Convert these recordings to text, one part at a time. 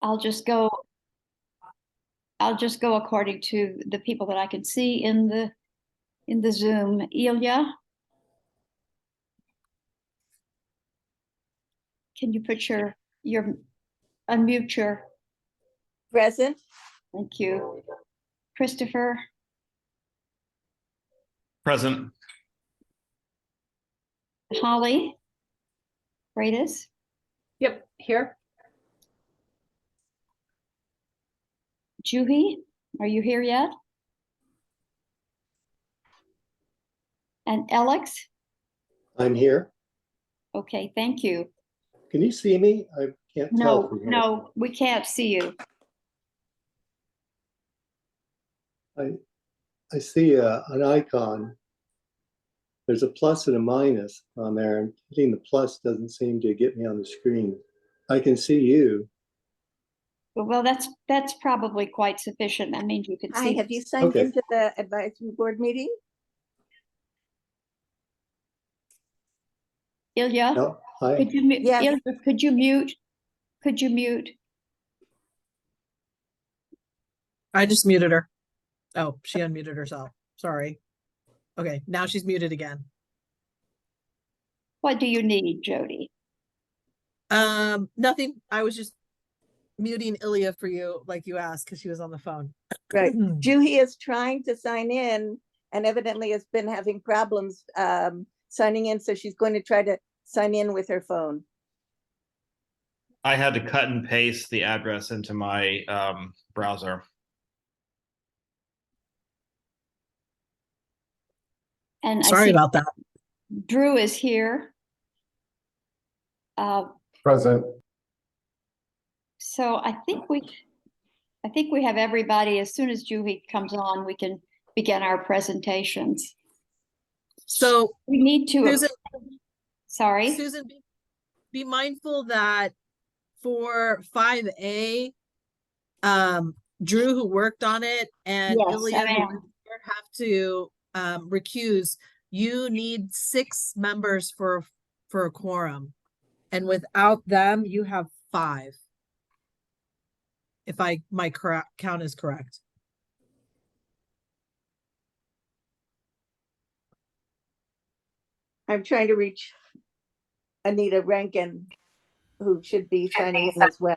I'll just go according to the people that I can see in the Zoom. Ilya, can you put your unmute your? Present. Thank you. Christopher. Present. Holly. Freitas. Yep, here. Juhi, are you here yet? And Alex? I'm here. Okay, thank you. Can you see me? I can't tell from here. No, we can't see you. I see an icon. There's a plus and a minus on there, and hitting the plus doesn't seem to get me on the screen. I can see you. Well, that's probably quite sufficient. That means you can Hi, see. have you signed Okay. into the advisory board meeting? Ilya, No, hi. could you mute? Yes. Ilya, could you mute? Could you mute? I just muted her. Oh, she unmuted herself. Sorry. Okay, now she's muted again. What do you need, Jody? Nothing. I was just muting Ilya for you, like you asked, because she was on the phone. Right. Juhi is trying to sign in and evidently has been having problems signing in. So she's going to try to sign in with her phone. I had to cut and paste the address into my browser. And I Sorry see about that. Drew is here. Present. So I think we have everybody. As soon as Juhi comes on, we can begin our presentations. So We need to. Susan, Sorry. Susan, be mindful that for 5A, Drew, who worked on it, and Yes, Ilya, I who am. was here, have to recuse. You need 6 members for a quorum, and without them, you have 5. If my count is correct. I'm trying to reach Anita Rankin, who should be signing in as well.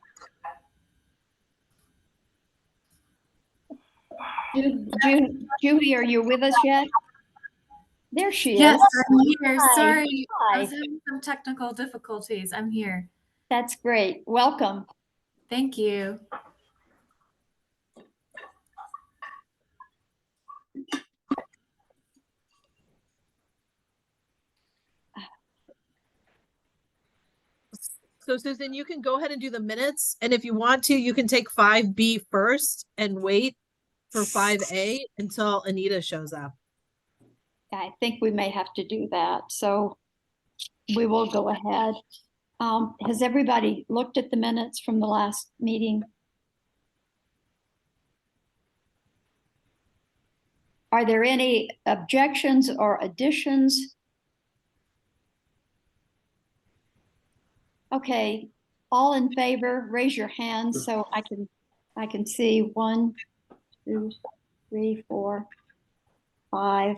Juhi, are you with us yet? There she is. Yes, I'm here. Hi. Sorry, I Hi. was having some technical difficulties. I'm here. That's great. Welcome. Thank you. So Susan, you can go ahead and do the minutes, and if you want to, you can take 5B first and wait for 5A until Anita shows up. I think we may have to do that. So we will go ahead. Has everybody looked at the minutes from the last meeting? Are there any objections or additions? Okay, all in favor, raise your hands so I can see 1, 2, 3, 4, 5.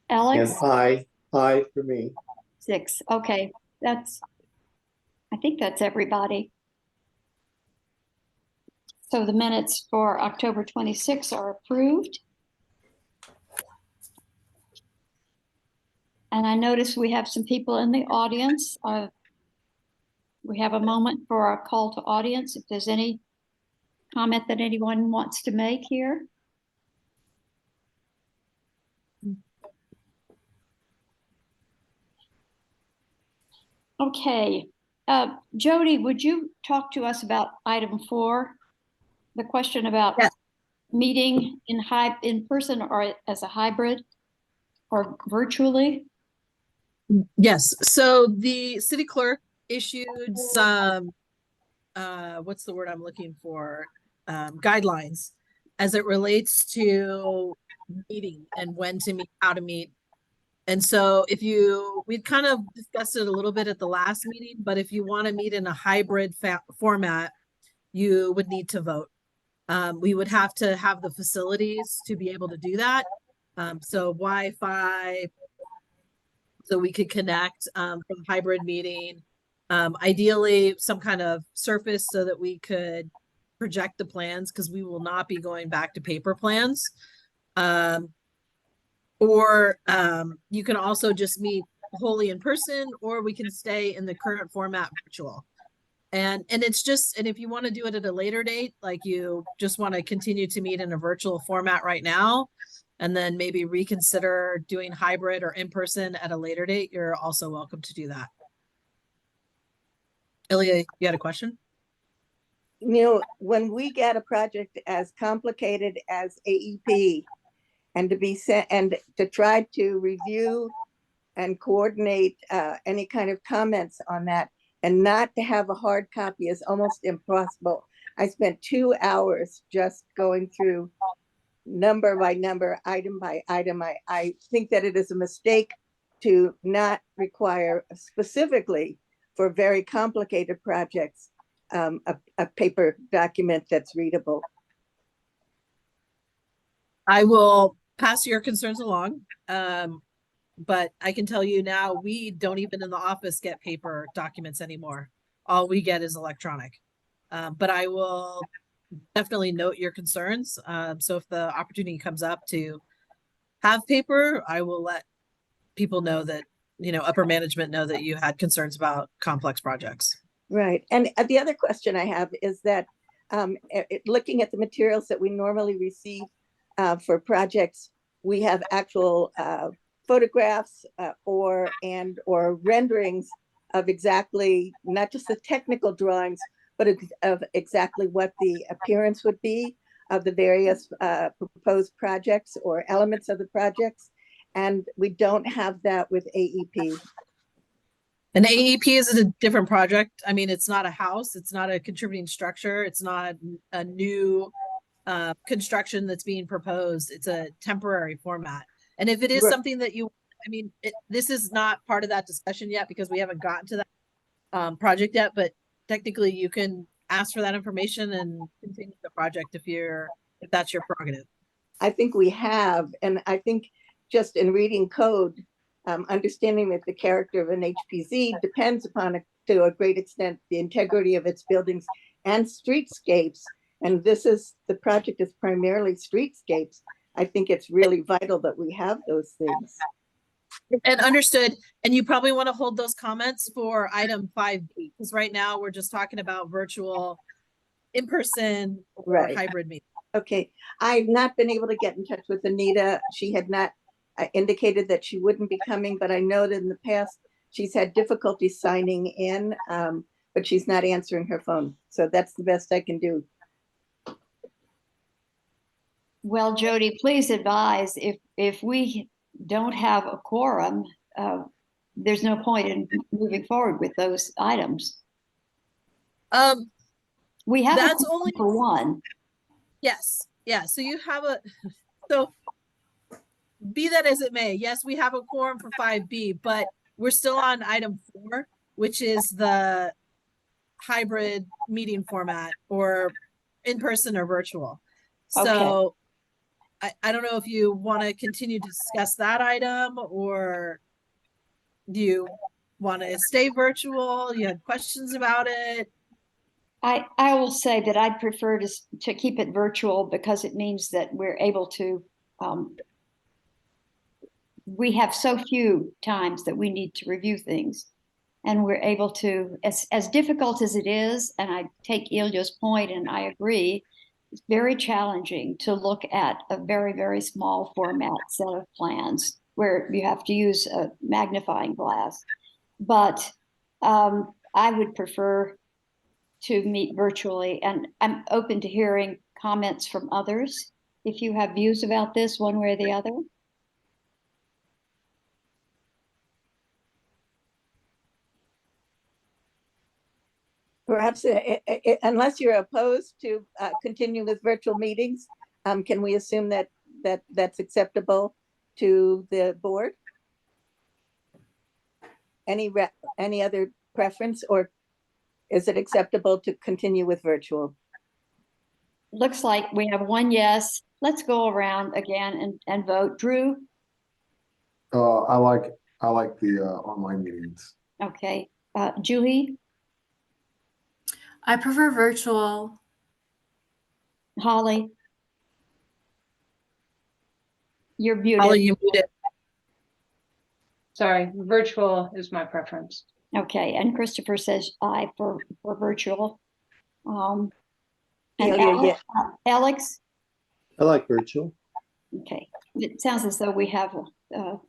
Alex? And I for me. 6. Okay, I think that's everybody. So the minutes for October 26 are approved. And I notice we have some people in the audience. We have a moment for our call to audience. If there's any comment that anyone wants to make here. Okay, Jody, would you talk to us about item 4? The question about Yes. meeting in person or as a hybrid or virtually? Yes, so the city clerk issued some, what's the word I'm looking for? Guidelines as it relates to meeting and when to meet, how to meet. And so we'd kind of discussed it a little bit at the last meeting, but if you want to meet in a hybrid format, you would need to vote. We would have to have the facilities to be able to do that. So Wi-Fi, so we could connect for the hybrid meeting. Ideally, some kind of surface so that we could project the plans, because we will not be going back to paper plans. Or you can also just meet wholly in person, or we can stay in the current format virtual. And if you want to do it at a later date, like you just want to continue to meet in a virtual format right now, and then maybe reconsider doing hybrid or in person at a later date, you're also welcome to do that. Ilya, you had a question? You know, when we get a project as complicated as AEP, and to be sent and to try to review and coordinate any kind of comments on that, and not to have a hard copy is almost impossible. I spent 2 hours just going through number by number, item by item. I think that it is a mistake to not require specifically for very complicated projects a paper document that's readable. I will pass your concerns along. But I can tell you now, we don't even in the office get paper documents anymore. All we get is electronic. But I will definitely note your concerns. So if the opportunity comes up to have paper, I will let people know that, upper management know that you had concerns about complex projects. Right. And the other question I have is that looking at the materials that we normally receive for projects, we have actual photographs or renderings of exactly, not just the technical drawings, but of exactly what the appearance would be of the various proposed projects or elements of the projects. And we don't have that with AEP. An AEP is a different project. I mean, it's not a house. It's not a contributing structure. It's not a new construction that's being proposed. It's a temporary format. And if it is something that this is not part of that discussion yet because we haven't gotten to that project yet, but technically you can ask for that information and continue the project if that's your prerogative. I think we have, and I think just in reading code, understanding that the character of an HPZ depends upon, to a great extent, the integrity of its buildings and streetscapes. And the project is primarily streetscapes. I think it's really vital that we have those things. And understood. And you probably want to hold those comments for item 5B, because right now we're just talking about virtual, in-person, or hybrid meeting. Okay. I've not been able to get in touch with Anita. She had not indicated that she wouldn't be coming, but I know that in the past she's had difficulty signing in, but she's not answering her phone. So that's the best I can do. Well, Jody, please advise if we don't have a quorum, there's no point in moving forward with those items. We have That's only for one. Yes. Yeah. So you have so be that as it may, yes, we have a quorum for 5B, but we're still on item 4, which is the hybrid meeting format, or in person or virtual. So I don't know if you want to continue to discuss that item, or do you want to stay virtual? You had questions about it? I will say that I'd prefer to keep it virtual, because it means that we're able to, we have so few times that we need to review things, and we're able to, as difficult as it is, and I take Ilya's point and I agree, it's very challenging to look at a very, very small format set of plans where you have to use a magnifying glass. But I would prefer to meet virtually, and I'm open to hearing comments from others if you have views about this one way or the other. Perhaps, unless you're opposed to continue with virtual meetings, can we assume that that's acceptable to the board? any other preference, or is it acceptable to continue with virtual? Looks like we have one yes. Let's go around again and vote. Drew? I like the online meetings. Okay. Julie? I prefer virtual. Holly? You're Holly, muted. you muted. Sorry, virtual is my preference. Okay, and Christopher says aye for virtual. And Yeah. Alex? I like virtual. Okay, it sounds as though we have a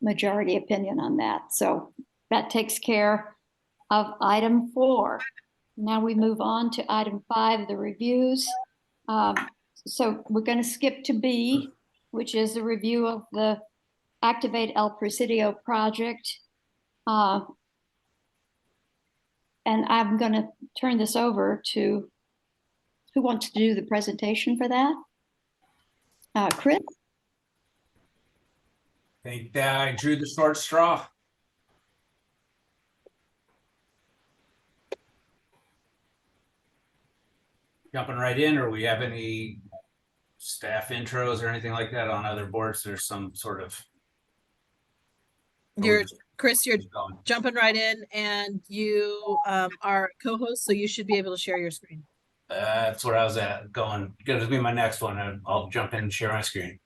majority opinion on that. So that takes care of item 4. Now we move on to item 5, the reviews. So we're going to skip to B, which is the review of the Activate El Presidio project. And I'm going to turn this over to who wants to do the presentation for that? Chris? I think that I drew the short straw. Jumping right in, or we have any staff intros or anything like that on other boards? There's some sort of. Chris, you're going. jumping right in, and you are co-host, so you should be able to share your screen. That's where I was at. Going to be my next one. I'll jump in and share my screen.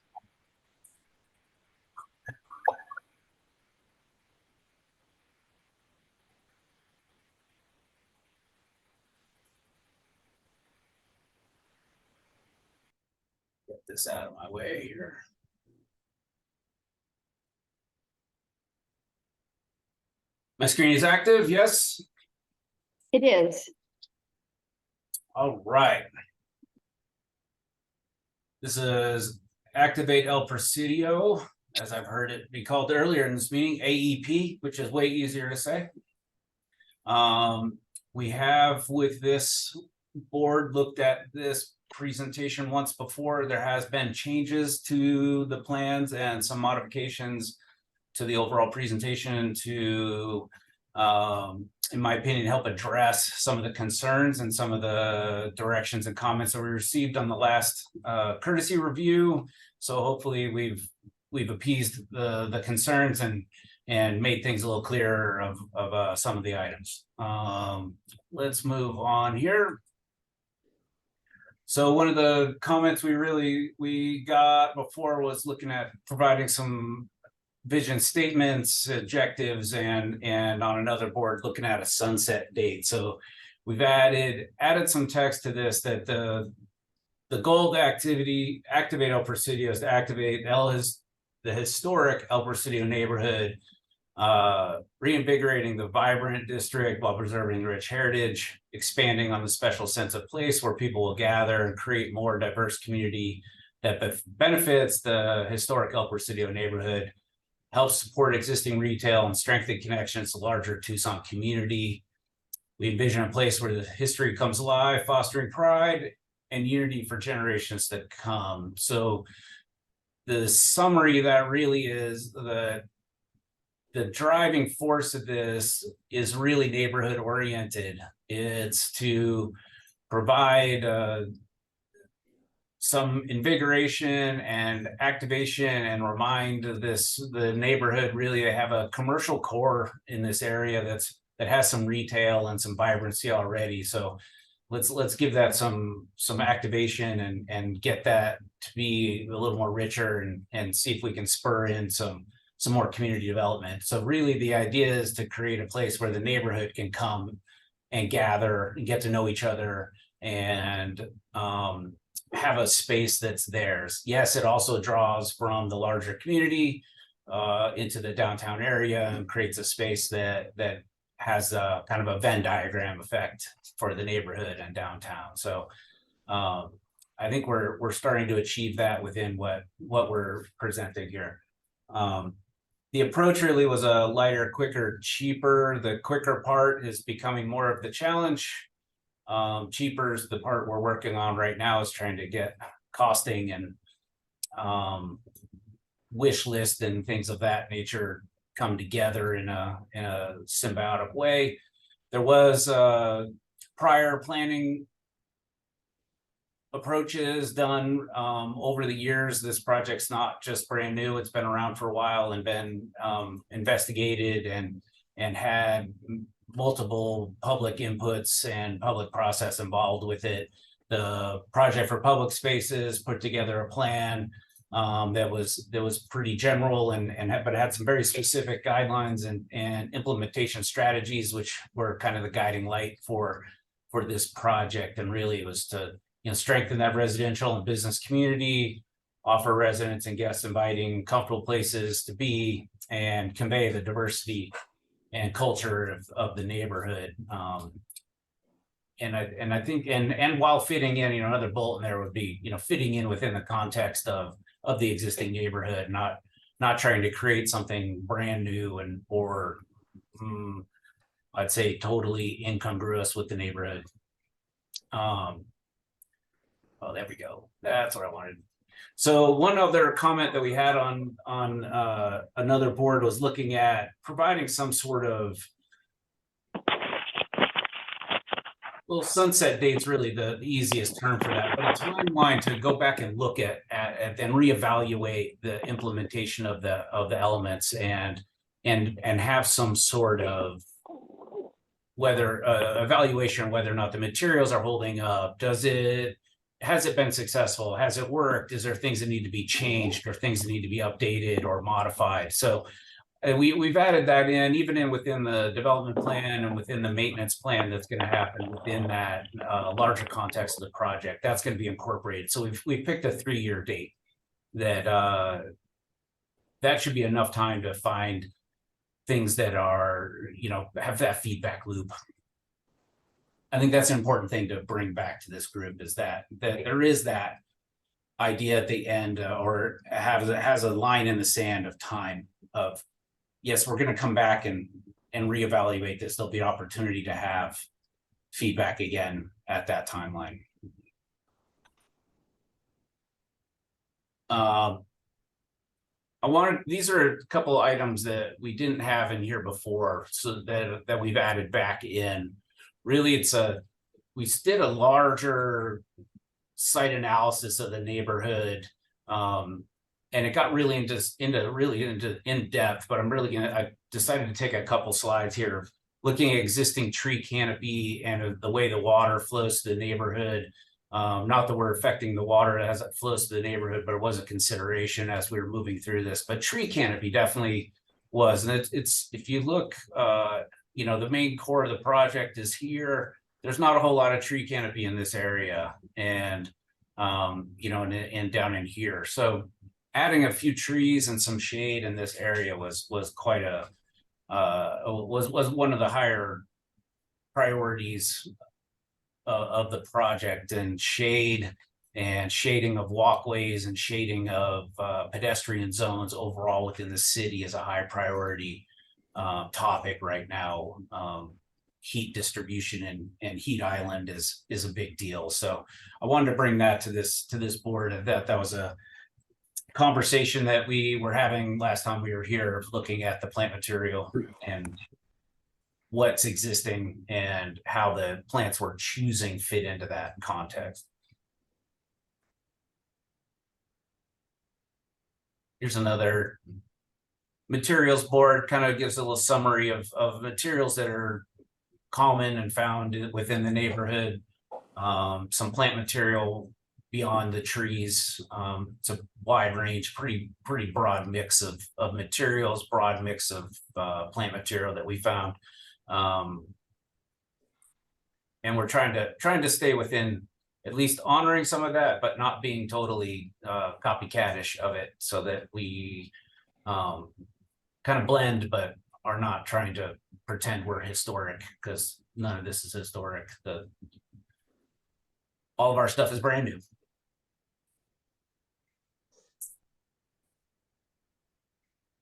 Get this out of my way here. My screen is active, yes? It is. All right. This is Activate El Presidio, as I've heard it be called earlier in this meeting, AEP, which is way easier to say. We have with this board looked at this presentation once before. There has been changes to the plans and some modifications to the overall presentation to, in my opinion, help address some of the concerns and some of the directions and comments that we received on the last courtesy review. So hopefully we've appeased the concerns and made things a little clearer of some of the items. Let's move on here. So one of the comments we got before was looking at providing some vision statements, objectives, and on another board looking at a sunset date. So we've added some text to this that the goal of the activate El Presidio is to activate the historic El Presidio neighborhood, reinvigorating the vibrant district while preserving the rich heritage, expanding on the special sense of place where people will gather and create more diverse community that benefits the historic El Presidio neighborhood, helps support existing retail and strengthen connections to larger Tucson community. We envision a place where the history comes alive, fostering pride and unity for generations to come. So the summary of that really is that the driving force of this is really neighborhood oriented. It's to provide some invigoration and activation and remind the neighborhood really to have a commercial core in this area that has some retail and some vibrancy already. So let's give that some activation and get that to be a little more richer and see if we can spur in some more community development. So really the idea is to create a place where the neighborhood can come and gather and get to know each other and have a space that's theirs. Yes, it also draws from the larger community into the downtown area and creates a space that has a kind of a Venn diagram effect for the neighborhood and downtown. So I think we're starting to achieve that within what we're presenting here. The approach really was a lighter, quicker, cheaper. The quicker part is becoming more of the challenge. Cheaper is the part we're working on right now, is trying to get costing and wish list and things of that nature come together in a symbiotic way. There was prior planning approaches done over the years. This project's not just brand new. It's been around for a while and been investigated and had multiple public inputs and public process involved with it. The Project for Public Spaces put together a plan that was pretty general but had some very specific guidelines and implementation strategies, which were kind of the guiding light for this project. And really it was to strengthen that residential and business community, offer residents and guests inviting, comfortable places to be, and convey the diversity and culture of the neighborhood. And I think while fitting in, another bullet in there would be, fitting in within the context of the existing neighborhood, not trying to create something brand new or I'd say totally incongruous with the neighborhood. Oh, there we go. That's what I wanted. So one other comment that we had on another board was looking at providing some sort of, well, sunset date's really the easiest term for that, but a timeline to go back and look at and reevaluate the implementation of the elements and have some sort of evaluation whether or not the materials are holding up. Has it been successful? Has it worked? Is there things that need to be changed or things that need to be updated or modified? So we've added that in within the development plan and within the maintenance plan that's going to happen within that larger context of the project. That's going to be incorporated. So we've picked a 3-year date that should be enough time to find things that are, have that feedback loop. I think that's an important thing to bring back to this group, is that there is that idea at the end or has a line in the sand of time of, yes, we're going to come back and reevaluate this. There'll be an opportunity to have feedback again at that timeline. These are a couple of items that we didn't have in here before, so that we've added back in. Really, we did a larger site analysis of the neighborhood, and it got really into in depth. But I decided to take a couple slides here, looking at existing tree canopy and the way the water flows to the neighborhood. Not that we're affecting the water as it flows to the neighborhood, but it was a consideration as we were moving through this. But tree canopy definitely was, and it's if you look. The main core of the project is here. There's not a whole lot of tree canopy in this area, and and down in here. So adding a few trees and some shade in this area was quite was one of the higher priorities of the project. And shading of walkways and shading of pedestrian zones overall within the city is a high priority topic right now. Heat distribution and heat island is a big deal. So I wanted to bring that to this board. That was a conversation that we were having last time we were here, looking at the plant material and what's existing and how the plants we're choosing fit into that context. Here's another materials board, kind of gives a little summary of materials that are common and found within the neighborhood. Some plant material beyond the trees. It's a wide range, pretty broad mix of materials, broad mix of plant material that we found. And we're trying to stay within at least honoring some of that, but not being totally copycatish of it, so that we kind of blend, but are not trying to pretend we're historic, because none of this is historic. All of our stuff is brand new.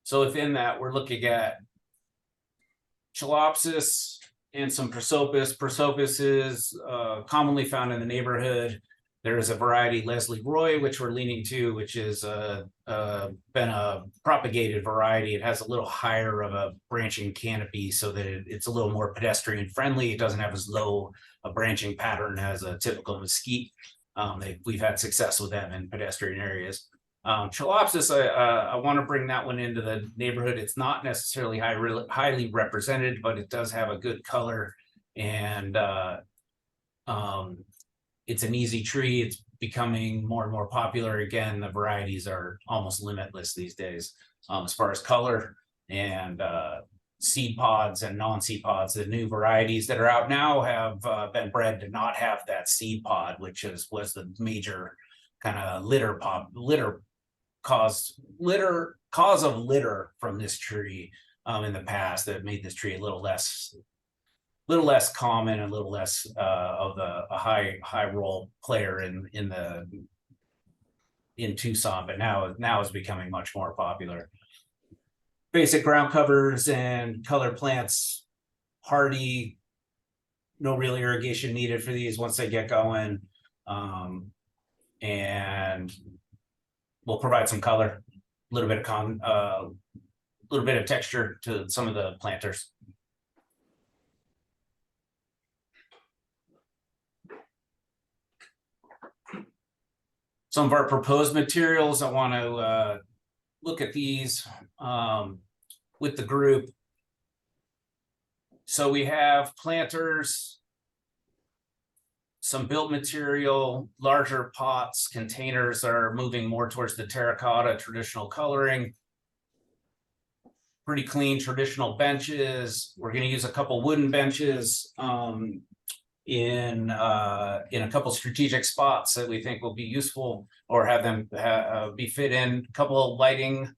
So within that, we're looking at Chalopsis and some Prosopis. Prosopis is commonly found in the neighborhood. There is a variety Leslie Roy, which we're leaning to, which is been a propagated variety. It has a little higher of a branching canopy so that it's a little more pedestrian friendly. It doesn't have as low a branching pattern as a typical mesquite. We've had success with them in pedestrian areas. Chalopsis, I want to bring that one into the neighborhood. It's not necessarily highly represented, but it does have a good color, and it's an easy tree. It's becoming more and more popular. Again, the varieties are almost limitless these days as far as color and seed pods and non-seed pods. The new varieties that are out now have been bred to not have that seed pod, which was the major kind of cause of litter from this tree in the past that made this tree a little less common, a little less of a high role player in Tucson, but now it's becoming much more popular. Basic ground covers and colored plants, hardy, no real irrigation needed for these once they get going, and we'll provide some color, a little bit of texture to some of the planters. Some of our proposed materials, I want to look at these with the group. So we have planters, some built material, larger pots, containers are moving more towards the terracotta traditional coloring. Pretty clean traditional benches. We're going to use a couple wooden benches in a couple strategic spots that we think will be useful, or have them be fit in. A couple of lighting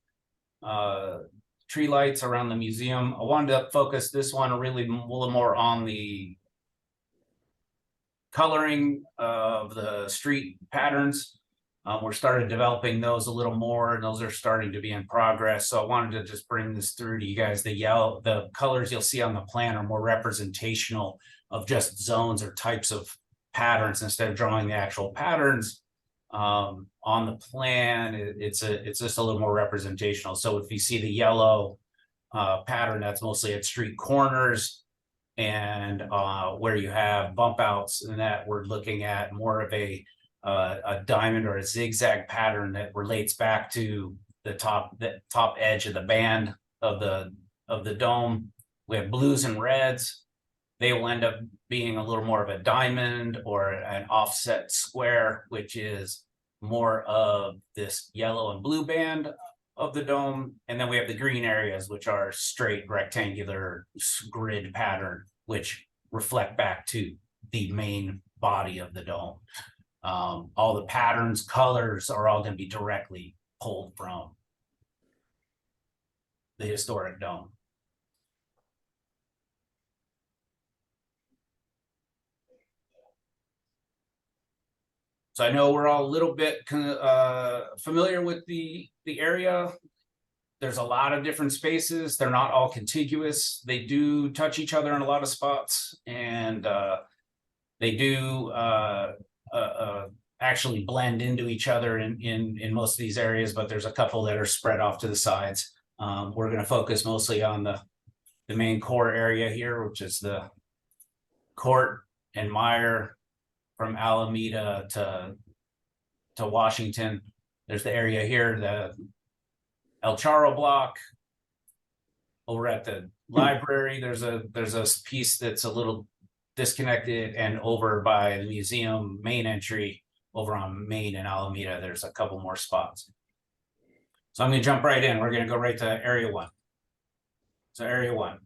tree lights around the museum. I wanted to focus this one really a little more on the coloring of the street patterns. We're started developing those a little more, and those are starting to be in progress. So I wanted to just bring this through to you guys. The colors you'll see on the plan are more representational of just zones or types of patterns instead of drawing the actual patterns on the plan. It's just a little more representational. So if you see the yellow pattern, that's mostly at street corners and where you have bump outs, and that we're looking at more of a diamond or a zigzag pattern that relates back to the top edge of the band of the dome. We have blues and reds. They will end up being a little more of a diamond or an offset square, which is more of this yellow and blue band of the dome. And then we have the green areas, which are straight rectangular grid pattern, which reflect back to the main body of the dome. All the patterns, colors are all going to be directly pulled from the historic dome. So I know we're all a little bit familiar with the area. There's a lot of different spaces. They're not all contiguous. They do touch each other in a lot of spots, and they do actually blend into each other in most of these areas, but there's a couple that are spread off to the sides. We're going to focus mostly on the main core area here, which is the Court and Meyer from Alameda to Washington. There's the area here, the El Charro block. Over at the library, there's a piece that's a little disconnected, and over by the museum main entry over on Main and Alameda, there's a couple more spots. So I'm going to jump right in. We're going to go right to area 1. So area 1.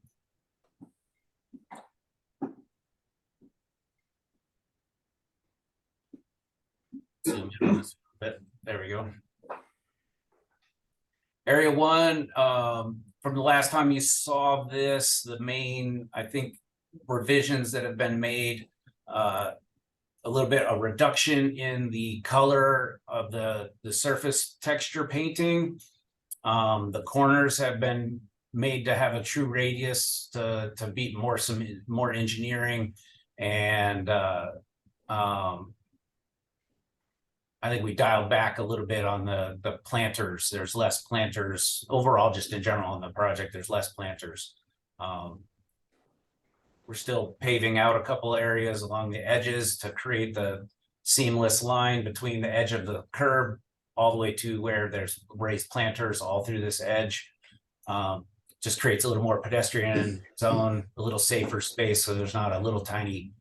Zoom in on this a bit. There we go. Area 1, from the last time you saw this, the main, I think, revisions that have been made, a little bit of reduction in the color of the surface texture painting. The corners have been made to have a true radius to beat more engineering, and I think we dialed back a little bit on the planters. There's less planters overall, just in general on the project, there's less planters. We're still paving out a couple areas along the edges to create the seamless line between the edge of the curb all the way to where there's raised planters all through this edge. Just creates a little more pedestrian zone, a little safer space, so there's not a little tiny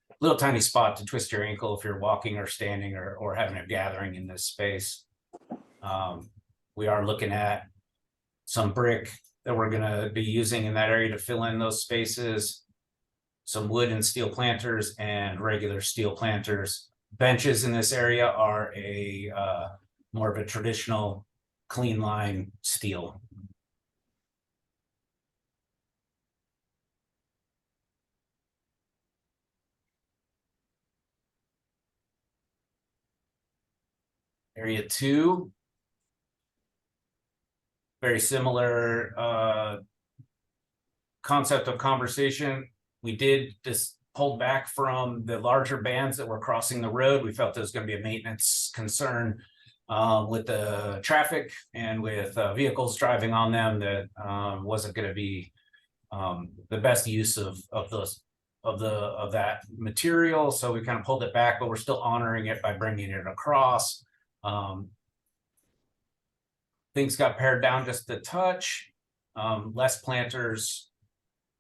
spot to twist your ankle if you're walking or standing or having a gathering in this space. We are looking at some brick that we're gonna be using in that area to fill in those spaces. Some wood and steel planters and regular steel planters. Benches in this area are a more of a traditional clean line steel. Area 2. Very similar concept of conversation. We did just pull back from the larger bands that were crossing the road. We felt there was going to be a maintenance concern with the traffic and with vehicles driving on them that wasn't going to be the best use of that material. So we kind of pulled it back, but we're still honoring it by bringing it across. Things got pared down just a touch, less planters,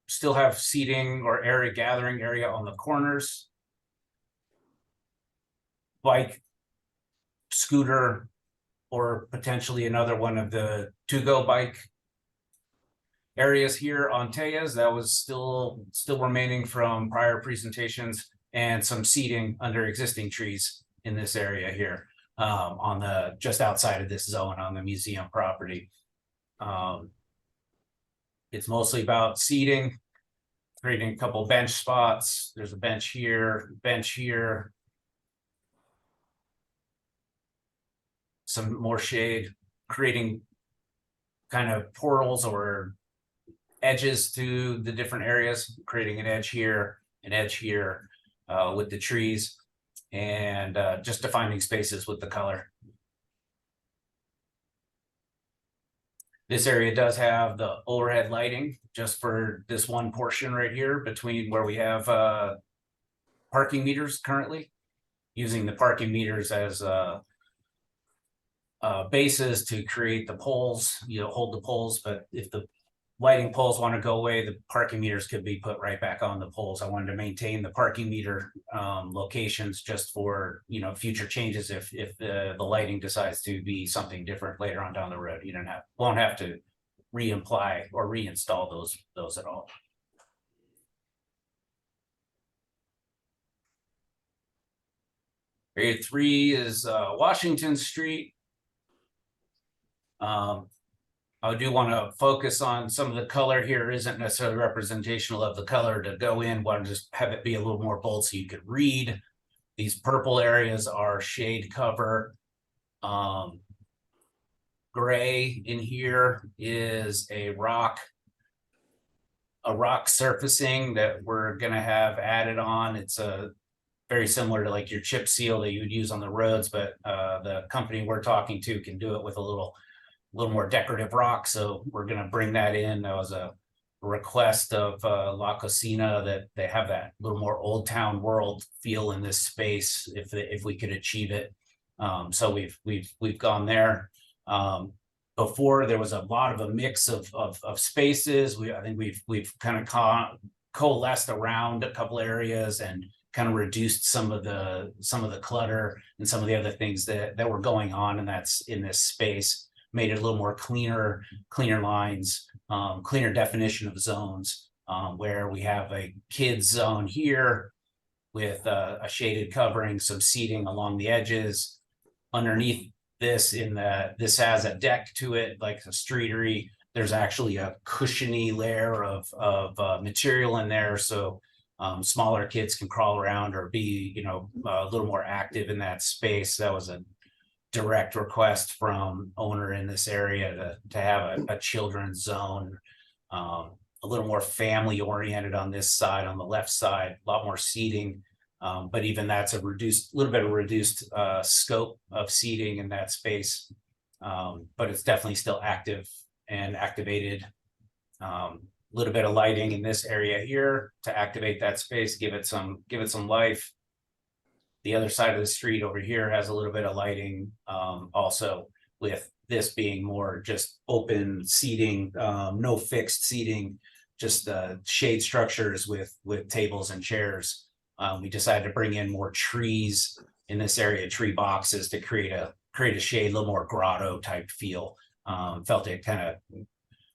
still have seating or gathering area on the corners. Bike, scooter, or potentially another one of the to-go bike areas here on Tejas. That was still remaining from prior presentations, and some seating under existing trees in this area here. On the just outside of this zone on the museum property. It's mostly about seating, creating a couple bench spots. There's a bench here, some more shade, creating kind of portals or edges to the different areas, creating an edge here with the trees. And just defining spaces with the color. This area does have the overhead lighting just for this one portion right here between where we have parking meters currently, using the parking meters as bases to create the poles, hold the poles. But if the lighting poles want to go away, the parking meters could be put right back on the poles. I wanted to maintain the parking meter locations just for future changes if the lighting decides to be something different later on down the road. You won't have to re-imply or reinstall those at all. Area 3 is Washington Street. I do want to focus on some of the color here. Isn't necessarily representational of the color to go in. Want to just have it be a little more bold so you could read. These purple areas are shade cover. Gray in here is a rock surfacing that we're going to have added on. It's very similar to like your chip seal that you would use on the roads, but the company we're talking to can do it with a little more decorative rock. So we're going to bring that in. That was a request of La Cocina that they have that little more old town world feel in this space if we could achieve it. So we've gone there. Before there was a lot of a mix of spaces. I think we've kind of coalesced around a couple areas and kind of reduced some of the clutter and some of the other things that were going on, and that's in this space. Made it a little more cleaner lines, cleaner definition of zones, where we have a kids zone here with a shaded covering, some seating along the edges. Underneath this, this has a deck to it, like a streetery. There's actually a cushiony layer of material in there, so smaller kids can crawl around or be, a little more active in that space. That was a direct request from owner in this area to have a children's zone, a little more family oriented on this side. On the left side, a lot more seating, But even that's a little bit of reduced scope of seating in that space. But it's definitely still active and activated. Little bit of lighting in this area here to activate that space, give it some life. The other side of the street over here has a little bit of lighting, also, with this being more just open seating, no fixed seating, just shade structures with tables and chairs. We decided to bring in more trees in this area, tree boxes, to create a shade, a little more grotto type feel. Felt it kind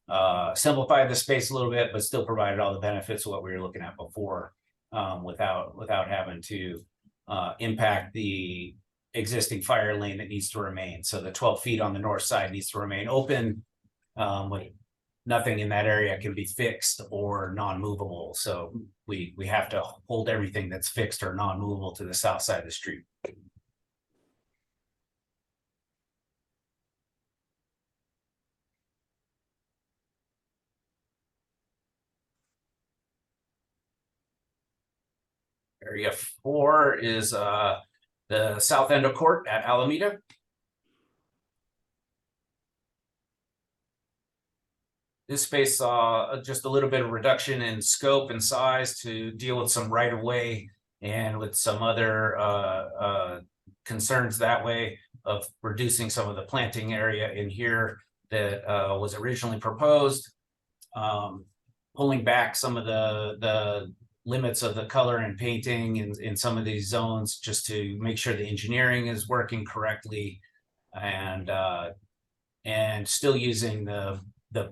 of simplified the space a little bit, but still provided all the benefits of what we were looking at before, without having to impact the existing fire lane that needs to remain. So the 12 feet on the north side needs to remain open. With nothing in that area can be fixed or non-movable. So we have to hold everything that's fixed or non-movable to the south side of the street. Area 4 is the south end of court at Alameda. This space saw just a little bit of reduction in scope and size to deal with some right of way and with some other concerns that way of reducing some of the planting area in here that was originally proposed. Pulling back some of the limits of the color and painting in some of these zones, just to make sure the engineering is working correctly, and still using the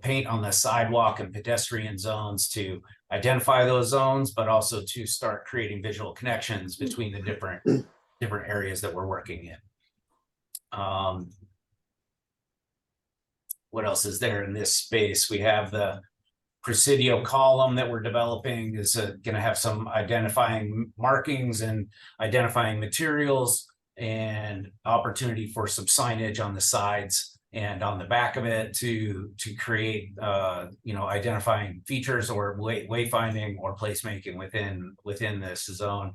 paint on the sidewalk and pedestrian zones to identify those zones, but also to start creating visual connections between the different areas that we're working in. What else is there in this space? We have the Presidio column that we're developing is going to have some identifying markings and identifying materials, and opportunity for some signage on the sides and on the back of it to create identifying features or wayfinding or placemaking within this zone.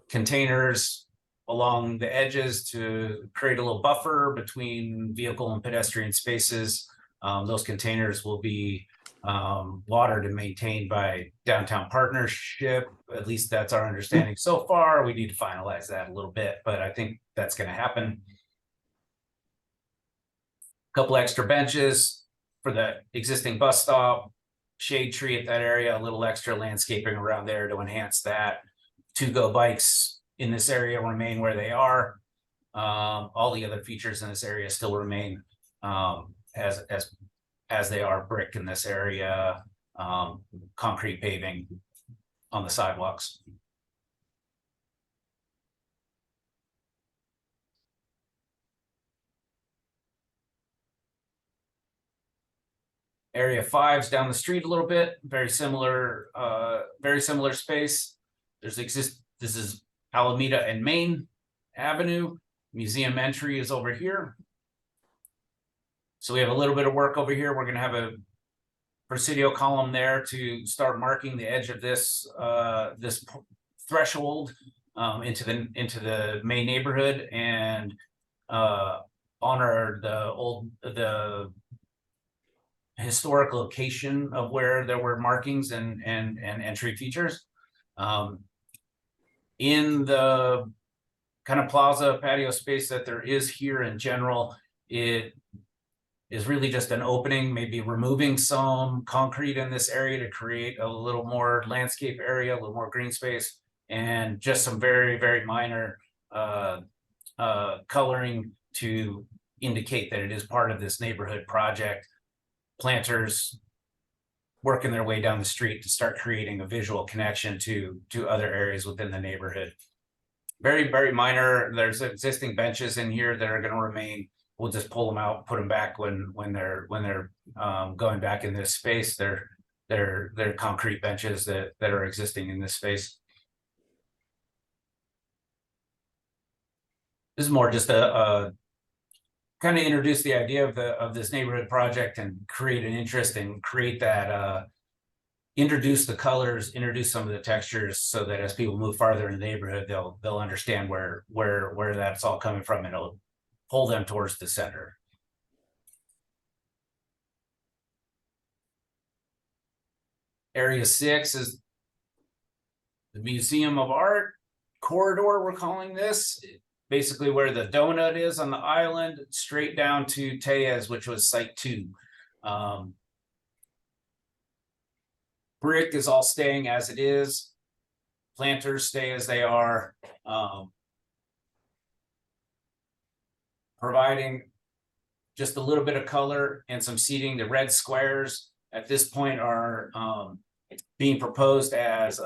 Containers along the edges to create a little buffer between vehicle and pedestrian spaces. Those containers will be watered and maintained by Downtown Partnership. At least that's our understanding so far. We need to finalize that a little bit, but I think that's going to happen. A couple extra benches for the existing bus stop, shade tree at that area, a little extra landscaping around there to enhance that. To-go bikes in this area remain where they are. All the other features in this area still remain as they are. Brick in this area, concrete paving on the sidewalks. Area 5's down the street a little bit, very similar space. This is Alameda and Main Avenue. Museum entry is over here. So we have a little bit of work over here. We're going to have a Presidio column there to start marking the edge of this this threshold into the main neighborhood, and honor the historic location of where there were markings and entry features. In the kind of plaza patio space that there is here in general, it is really just an opening, maybe removing some concrete in this area to create a little more landscape area, a little more green space, and just some very, very minor coloring to indicate that it is part of this neighborhood project. Planters working their way down the street to start creating a visual connection to other areas within the neighborhood. Very, very minor. There's existing benches in here that are going to remain. We'll just pull them out, put them back when they're going back in this space. They're concrete benches that are existing in this space. This is more just a kind of introduce the idea of this neighborhood project and create an interest and create that introduce the colors, introduce some of the textures, so that as people move farther in the neighborhood, they'll understand where that's all coming from, and it'll pull them towards the center. Area 6 is the Museum of Art corridor, we're calling this. Basically where the donut is on the island, straight down to Tejas, which was Site 2. Brick is all staying as it is. Planters stay as they are. Providing just a little bit of color and some seating. The red squares at this point are being proposed as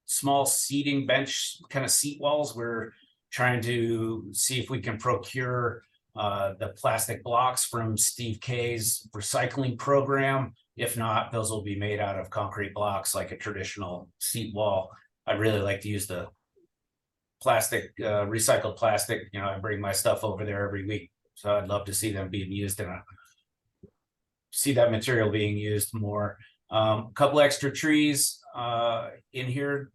small seating bench kind of seat walls. We're trying to see if we can procure the plastic blocks from Steve K's recycling program. If not, those will be made out of concrete blocks like a traditional seat wall. I really like to use the plastic, recycled plastic. You know, I bring my stuff over there every week, so I'd love to see them being used in see that material being used more. A couple extra trees in here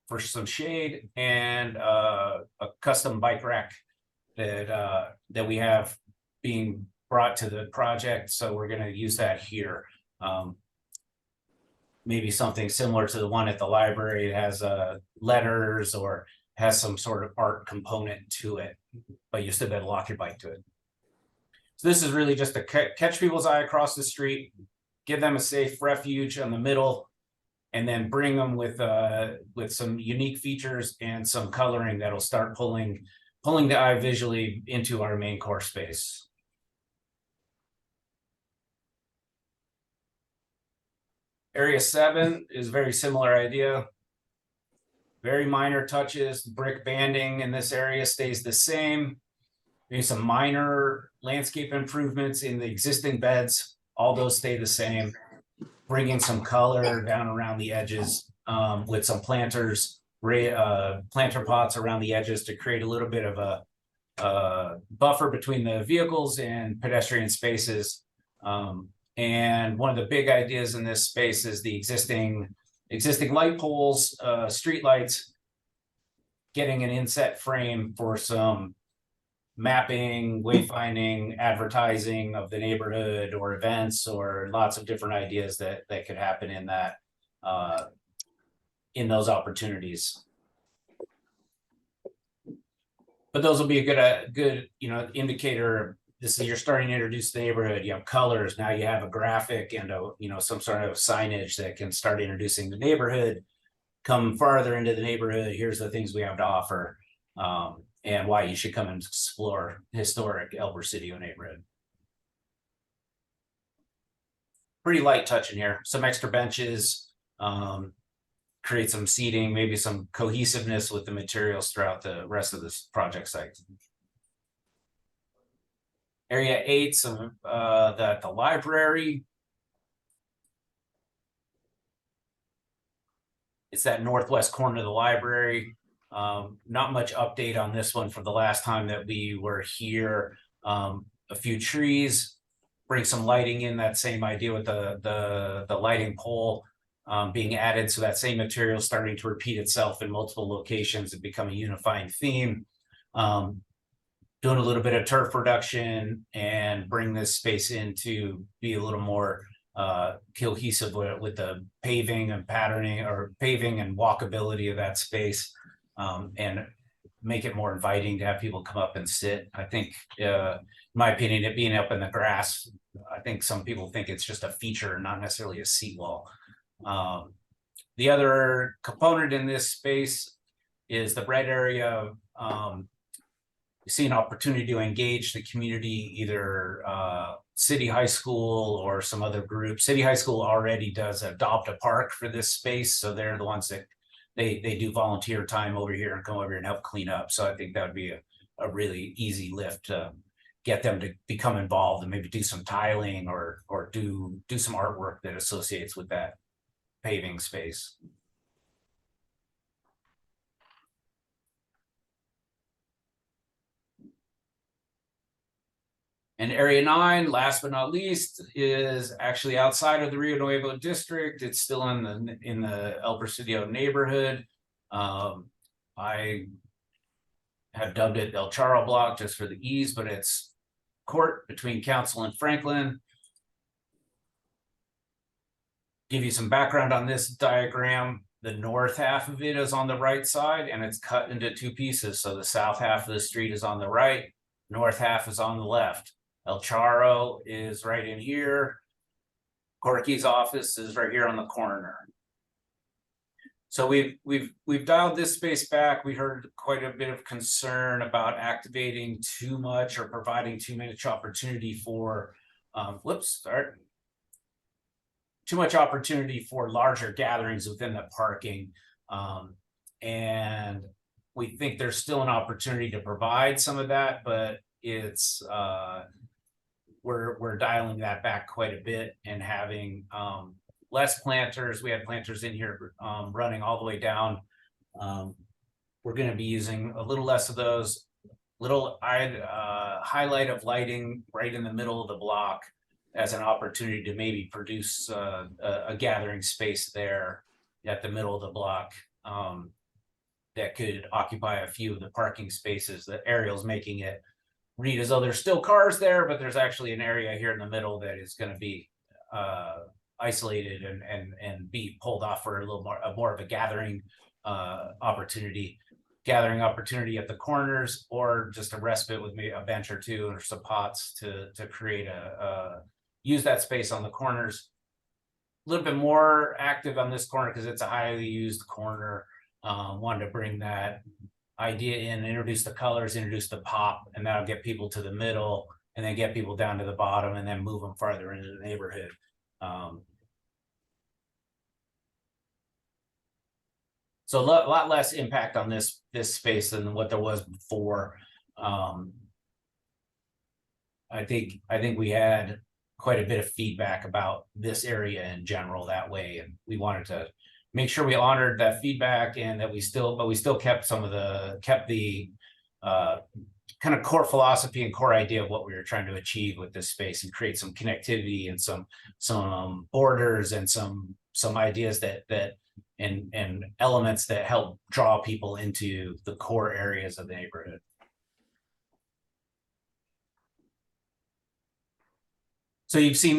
for some shade, and a custom bike rack that we have being brought to the project. So we're going to use that here. Maybe something similar to the one at the library. It has letters or has some sort of art component to it, but you still better lock your bike to it. So this is really just to catch people's eye across the street, give them a safe refuge in the middle, and then bring them with some unique features and some coloring that'll start pulling the eye visually into our main core space. Area 7 is a very similar idea. Very minor touches. Brick banding in this area stays the same. Maybe some minor landscape improvements in the existing beds. All those stay the same. Bringing some color down around the edges with some planters, planter pots around the edges to create a little bit of a buffer between the vehicles and pedestrian spaces. And one of the big ideas in this space is the existing light poles, street lights, getting an inset frame for some mapping, wayfinding, advertising of the neighborhood or events, or lots of different ideas that could happen in that in those opportunities. But those will be a good indicator. This is, you're starting to introduce the neighborhood. You have colors. Now you have a graphic and some sort of signage that can start introducing the neighborhood. Come farther into the neighborhood. Here's the things we have to offer, and why you should come and explore historic El Presidio neighborhood. Pretty light touch in here. Some extra benches. Create some seating, maybe some cohesiveness with the materials throughout the rest of this project site. Area 8, the library. It's that northwest corner of the library. Not much update on this one from the last time that we were here. A few trees, bring some lighting in, that same idea with the lighting pole being added. So that same material starting to repeat itself in multiple locations and become a unifying theme. Doing a little bit of turf reduction and bring this space in to be a little more cohesive with the paving and patterning, or paving and walkability of that space, and make it more inviting to have people come up and sit. I think, in my opinion, it being up in the grass, I think some people think it's just a feature, not necessarily a seat wall. The other component in this space is the red area. We see an opportunity to engage the community, either City High School or some other group. City High School already does adopt a park for this space, so they're the ones that they do volunteer time over here and come over here and help clean up. So I think that would be a really easy lift to get them to become involved and maybe do some tiling or do some artwork that associates with that paving space. And Area 9, last but not least, is actually outside of the Rio Nuevo district. It's still in the El Presidio neighborhood. I have dubbed it El Charro block just for the ease, but it's court between Council and Franklin. Give you some background on this diagram. The north half of it is on the right side and it's cut into two pieces. So the south half of the street is on the right, north half is on the left. El Charro is right in here. Corky's office is right here on the corner. So we've dialed this space back. We heard quite a bit of concern about activating too much or providing too much opportunity for too much opportunity for larger gatherings within the parking. And we think there's still an opportunity to provide some of that, but it's we're dialing that back quite a bit and having less planters. We had planters in here running all the way down. We're going to be using a little less of those. Little highlight of lighting right in the middle of the block as an opportunity to maybe produce a gathering space there at the middle of the block that could occupy a few of the parking spaces. That Ariel's making it read as though there's still cars there, but there's actually an area here in the middle that is going to be isolated and be pulled off for a little more of a gathering opportunity. Gathering opportunity at the corners, or just a respite with maybe a bench or two or some pots to create use that space on the corners. A little bit more active on this corner because it's a highly used corner. Wanted to bring that idea in, introduce the colors, introduce the pop, and that'll get people to the middle and then get people down to the bottom and then move them farther into the neighborhood. So a lot less impact on this space than what there was before. I think we had quite a bit of feedback about this area in general that way, and we wanted to make sure we honored that feedback and that we still kept the kind of core philosophy and core idea of what we were trying to achieve with this space and create some connectivity and some borders and some ideas that and elements that help draw people into the core areas of the neighborhood. So you've seen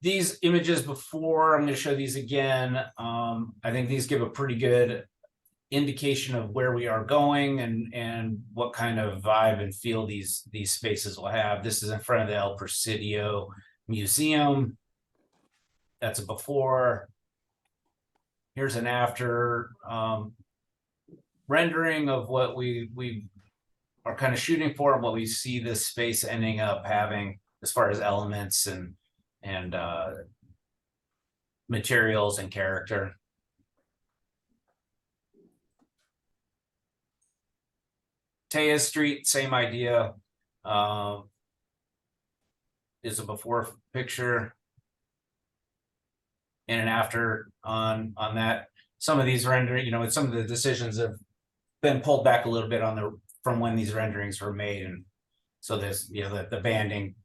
these images before. I'm going to show these again. I think these give a pretty good indication of where we are going and what kind of vibe and feel these spaces will have. This is in front of the El Presidio Museum. That's a before. Here's an after rendering of what we are kind of shooting for and what we see this space ending up having as far as elements and materials and character. Taya Street, same idea. Is a before picture and an after on that. Some of these rendering, some of the decisions have been pulled back a little bit from when these renderings were made, and so there's the banding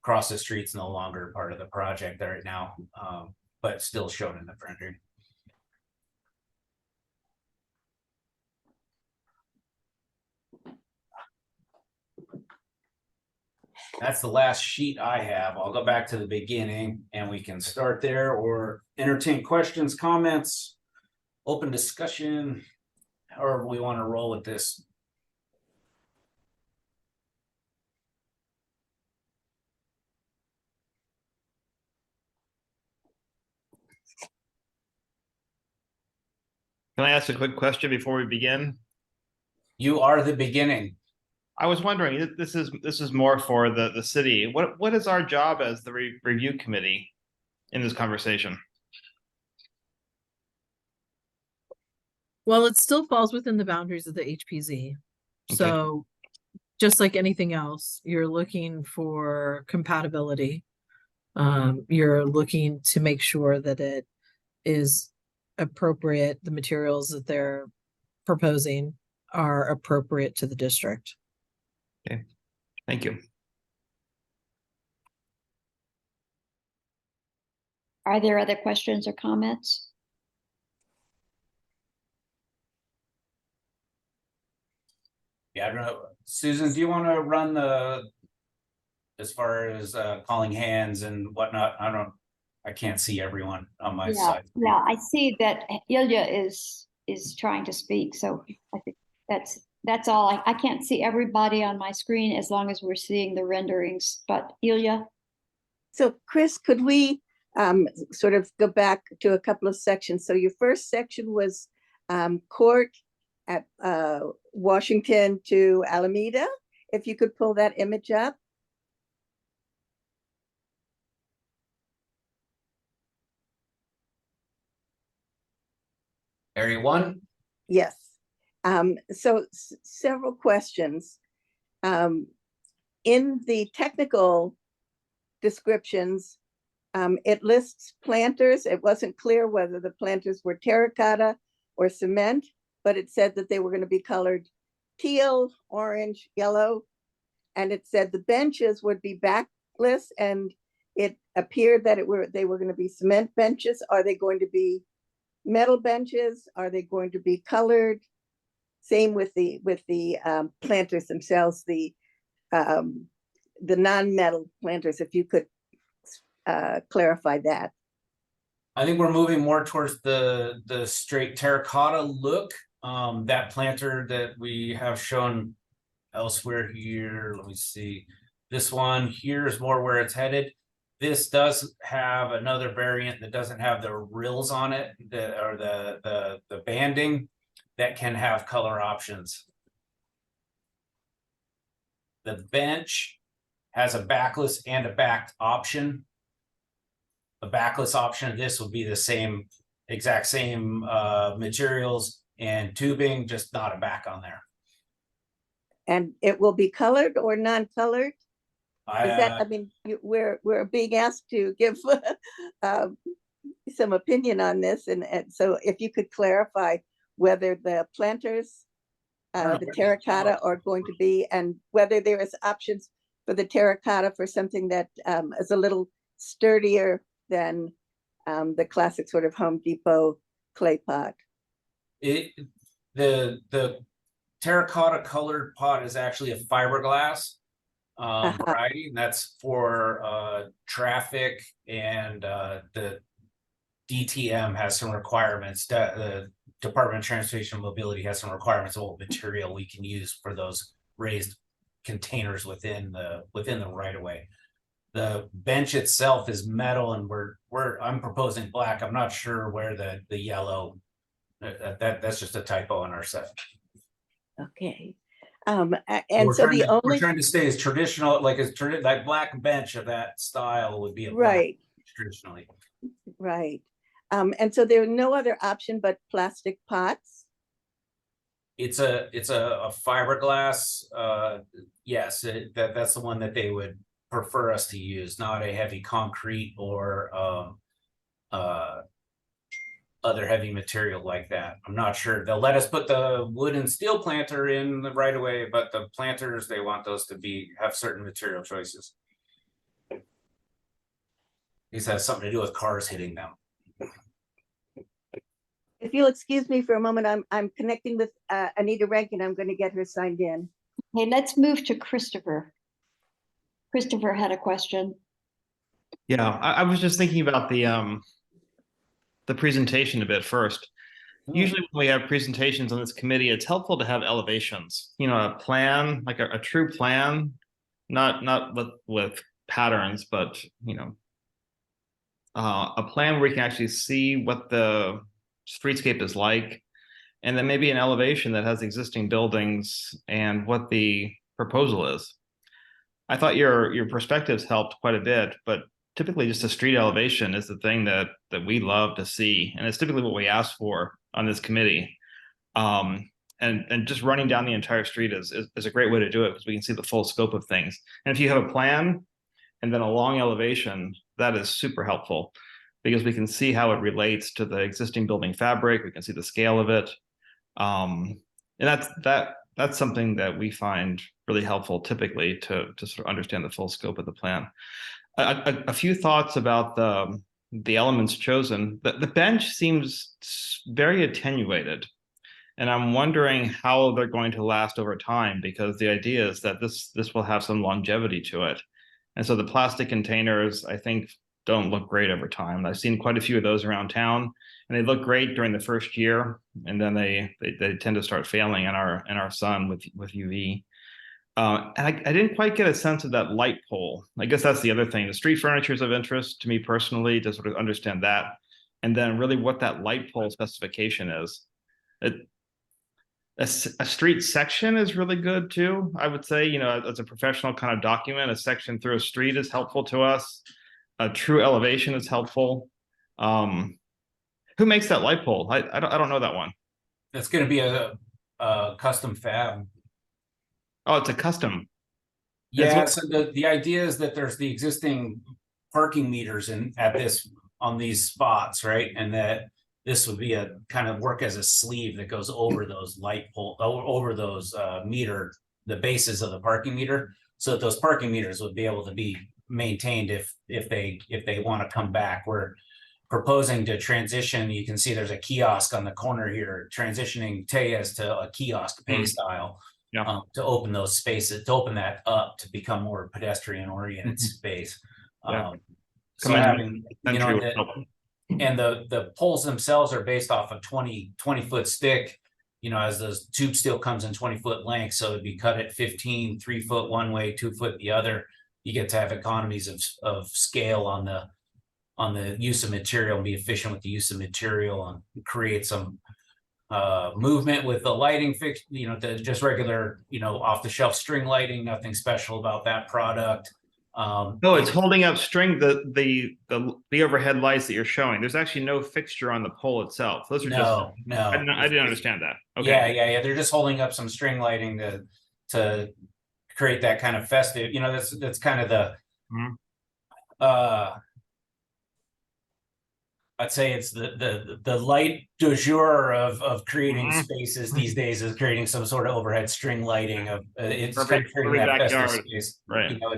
across the streets no longer part of the project right now, but still shown in the rendering. That's the last sheet I have. I'll go back to the beginning and we can start there or entertain questions, comments, open discussion, however we want to roll with this. Can I ask a quick question before we begin? You are the beginning. I was wondering, this is more for the city. What is our job as the review committee in this conversation? Well, it still falls within the boundaries of the HPZ. Okay. So just like anything else, you're looking for compatibility. You're looking to make sure that it is appropriate. The materials that they're proposing are appropriate to the district. Okay, thank you. Are there other questions or comments? Yeah, I don't know. Susan, do you want to run as far as calling hands and whatnot? I can't see everyone on my Yeah, side. yeah, I see that Ilya is trying to speak, so I think that's all. I can't see everybody on my screen as long as we're seeing the renderings, but Ilya? So Chris, could we sort of go back to a couple of sections? So your first section was court at Washington to Alameda. If you could pull that image up. Area 1. Yes. So several questions. In the technical descriptions, it lists planters. It wasn't clear whether the planters were terracotta or cement, but it said that they were going to be colored teal, orange, yellow. And it said the benches would be backless, and it appeared that they were going to be cement benches. Are they going to be metal benches? Are they going to be colored? Same with the planters themselves, the non-metal planters, if you could clarify that. I think we're moving more towards the straight terracotta look. That planter that we have shown elsewhere here, let me see. This one here is more where it's headed. This does have another variant that doesn't have the rills on it, or the banding, that can have color options. The bench has a backless and a backed option. The backless option of this would be the exact same materials and tubing, just not a back on there. And it will be colored or non-colored? We're being asked to give some opinion on this, and so if you could clarify whether the planters, the terracotta, are going to be, and whether there is options for the terracotta for something that is a little sturdier than the classic sort of Home Depot clay pot. The terracotta colored pot is actually a fiberglass variety, and that's for traffic, and the DTM has some requirements. The Department of Transportation and Mobility has some requirements of what material we can use for those raised containers within the right of way. The bench itself is metal, and I'm proposing black. I'm not sure where the yellow. That's just a typo on our set. Okay. And so we're trying to stay as traditional, like black bench of that style would be a right traditionally. Right. And so there's no other option but plastic pots. It's a fiberglass. Yes, that's the one that they would prefer us to use, not a heavy concrete or other heavy material like that. I'm not sure. They'll let us put the wood and steel planter in the right of way, but the planters, they want those to have certain material choices. These have something to do with cars hitting them. If you'll excuse me for a moment, I'm connecting with Anita Rankin. I'm going to get her signed in. Okay, let's move to Christopher. Christopher had a question. Yeah, I was just thinking about the presentation a bit first. Usually when we have presentations on this committee, it's helpful to have elevations, a plan, like a true plan, not with patterns, but a plan where we can actually see what the streetscape is like, and then maybe an elevation that has existing buildings and what the proposal is. I thought your perspectives helped quite a bit, but typically just a street elevation is the thing that we love to see, and it's typically what we ask for on this committee. And just running down the entire street is a great way to do it, because we can see the full scope of things. And if you have a plan and then a long elevation, that is super helpful, because we can see how it relates to the existing building fabric. We can see the scale of it. And that's something that we find really helpful typically to sort of understand the full scope of the plan. A few thoughts about the elements chosen. The bench seems very attenuated. And I'm wondering how they're going to last over time, because the idea is that this will have some longevity to it. And so the plastic containers, I think, don't look great over time. I've seen quite a few of those around town, and they look great during the first year, and then they tend to start failing in our sun with UV. And I didn't quite get a sense of that light pole. I guess that's the other thing. The street furniture is of interest to me personally to sort of understand that, and then really what that light pole specification is. A street section is really good too. I would say, you know, as a professional kind of document, a section through a street is helpful to us. A true elevation is helpful. Who makes that light pole? I don't know that one. That's going to be a custom fab. Oh, it's a custom. Yeah, so the idea is that there's the existing parking meters on these spots, right? And that this would be a kind of work as a sleeve that goes over those light pole, over those the bases of the parking meter, so that those parking meters would be able to be maintained if they want to come back. We're proposing to transition. You can see there's a kiosk on the corner here, transitioning Tejas to a kiosk pay style. Yeah. To open those spaces, to open that up to become more pedestrian oriented space. Yeah. So having, you know, and the poles themselves are based off of 20-foot stick, you know, as the tube steel comes in 20-foot length. So it'd be cut at 15, 3 foot one way, 2 foot the other. You get to have economies of scale on the use of material, and be efficient with the use of material, and create some movement with the lighting fix, you know, the just regular, you know, off the shelf string lighting, nothing special about that product. No, it's holding up string, the overhead lights that you're showing. There's actually no fixture on the pole itself. Those are no. I didn't understand that. Okay. Yeah. They're just holding up some string lighting to create that kind of festive, you know, that's kind of the I'd say it's the light du jour of creating spaces these days, is creating some sort of overhead string lighting of it's kind of creating that festive space. Right. You know,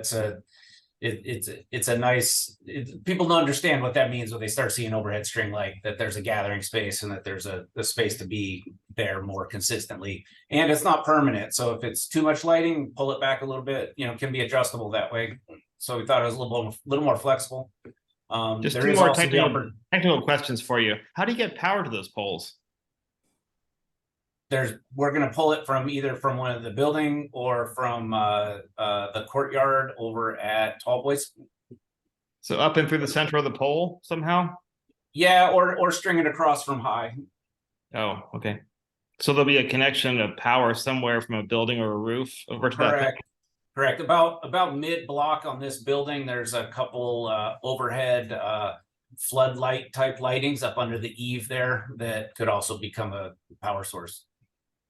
it's a nice, people don't understand what that means when they start seeing overhead string light, that there's a gathering space and that there's a space to be there more consistently, and it's not permanent. So if it's too much lighting, pull it back a little bit, you know, can be adjustable that way. So we thought it was a little more flexible. Just two more technical questions for you. How do you get power to those poles? We're going to pull it from either from one of the building or from the courtyard over at Tall Boys. So up and through the center of the pole somehow? Yeah, or string it across from high. Oh, okay. So there'll be a connection of power somewhere from a building or a roof over to that. Correct. About mid block on this building, there's a couple overhead floodlight type lightings up under the eave there that could also become a power source.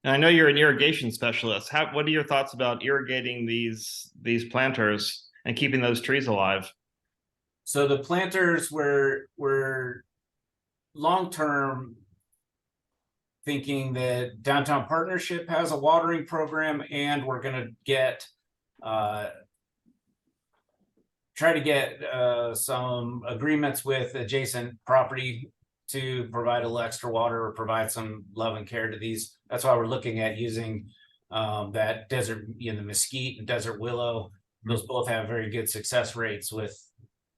And I know you're an irrigation specialist. What are your thoughts about irrigating these planters and keeping those trees alive? So the planters were long-term thinking that Downtown Partnership has a watering program, and we're going to try to get some agreements with adjacent property to provide a little extra water or provide some love and care to these. That's why we're looking at using that desert, you know, the mesquite and desert willow. Those both have very good success rates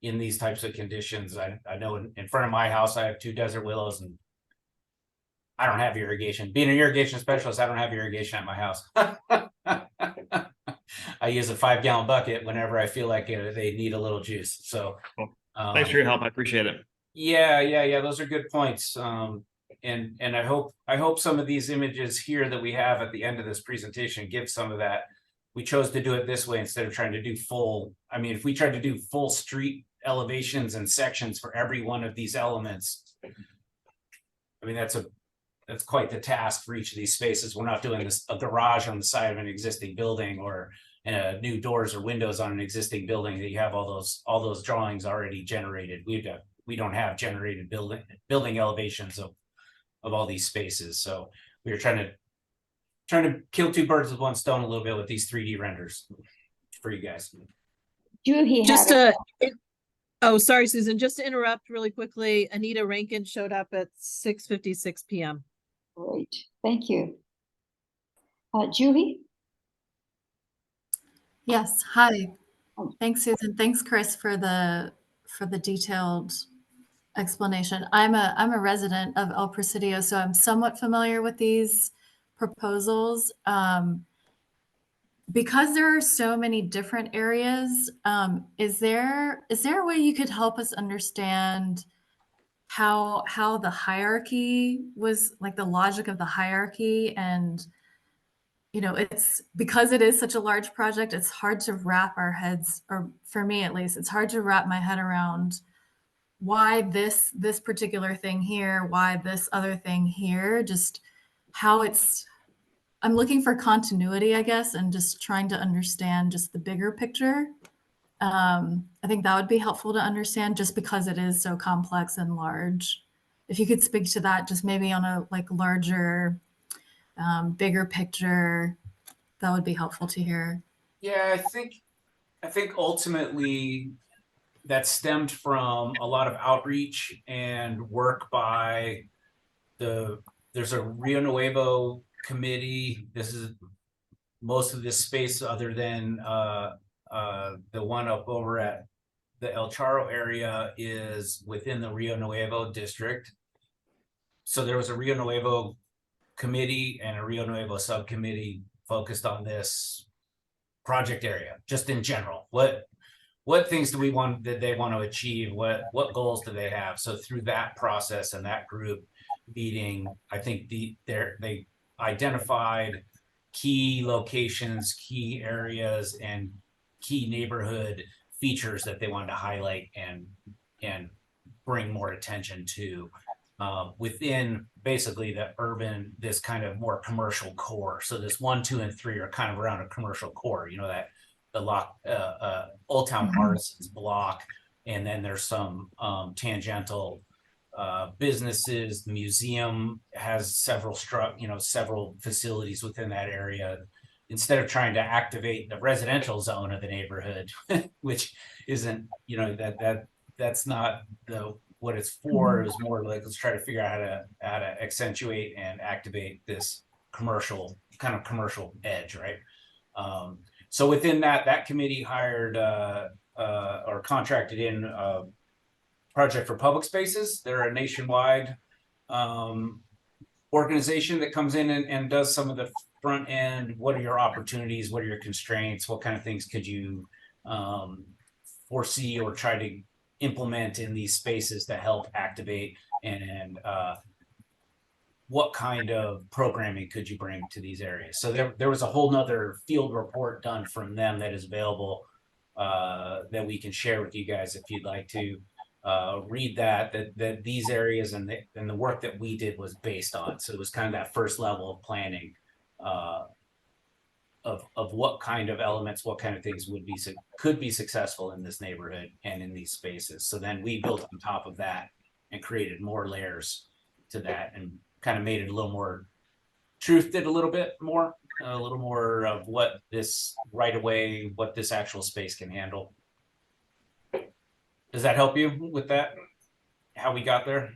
in these types of conditions. I know in front of my house, I have 2 desert willows, and I don't have irrigation. Being an irrigation specialist, I don't have irrigation at my house. I use a 5-gallon bucket whenever I feel like they need a little juice. So thanks for your help. I appreciate it. Yeah. Those are good points. And I hope some of these images here that we have at the end of this presentation give some of that. We chose to do it this way instead of trying to do full. I mean, if we tried to do full street elevations and sections for every one of these elements, I mean, that's quite the task for each of these spaces. We're not doing a garage on the side of an existing building, or new doors or windows on an existing building that you have all those drawings already generated. We don't have generated building elevations of all these spaces. So we were trying to kill 2 birds with one stone a little bit with these 3D renders for you guys. Juhi Just Oh, sorry, Susan, just to interrupt really quickly, Anita Rankin showed up at 6:56 PM. Great, thank you. Julie? Yes, hi. Oh. Thanks, Susan. Thanks, Chris, for the detailed explanation. I'm a resident of El Presidio, so I'm somewhat familiar with these proposals. Because there are so many different areas, is there a way you could help us understand how the hierarchy was, like the logic of the hierarchy? And it's because it is such a large project, it's hard to wrap our heads, or for me at least, it's hard to wrap my head around why this particular thing here, why this other thing here, just how it's. I'm looking for continuity, I guess, and just trying to understand just the bigger picture. I think that would be helpful to understand, just because it is so complex and large. If you could speak to that, just maybe on a larger, bigger picture, that would be helpful to hear. Yeah, I think ultimately that stemmed from a lot of outreach and work by there's a Rio Nuevo committee. This is most of this space, other than the one up over at the El Charro area, is within the Rio Nuevo district. So there was a Rio Nuevo committee and a Rio Nuevo subcommittee focused on this project area, just in general. What things did they want to achieve? What goals do they have? So through that process and that group meeting, I think they identified key locations, key areas, and key neighborhood features that they wanted to highlight and bring more attention to within basically this kind of more commercial core. So this 1, 2, and 3 are kind of around a commercial core, that the Old Town Artisans block, and then there's some tangential businesses. The museum has several facilities within that area. Instead of trying to activate the residential zone of the neighborhood, which isn't, that's not what it's for. Is more like, let's try to figure out how to accentuate and activate this commercial edge, right? So within that committee hired or contracted in Project for Public Spaces. They're a nationwide organization that comes in and does some of the front end. What are your opportunities? What are your constraints? What kind of things could you foresee or try to implement in these spaces to help activate, and what kind of programming could you bring to these areas? So there was a whole nother field report done from them that is available that we can share with you guys if you'd like to read that these areas and the work that we did was based on. So it was kind of that first level of planning of what kind of elements, what kind of things could be successful in this neighborhood and in these spaces. So then we built on top of that and created more layers to that and kind of made it a little more, truthed it a little bit more, a little more of what this right away, what this actual space can handle. Does that help you with that? How we got there?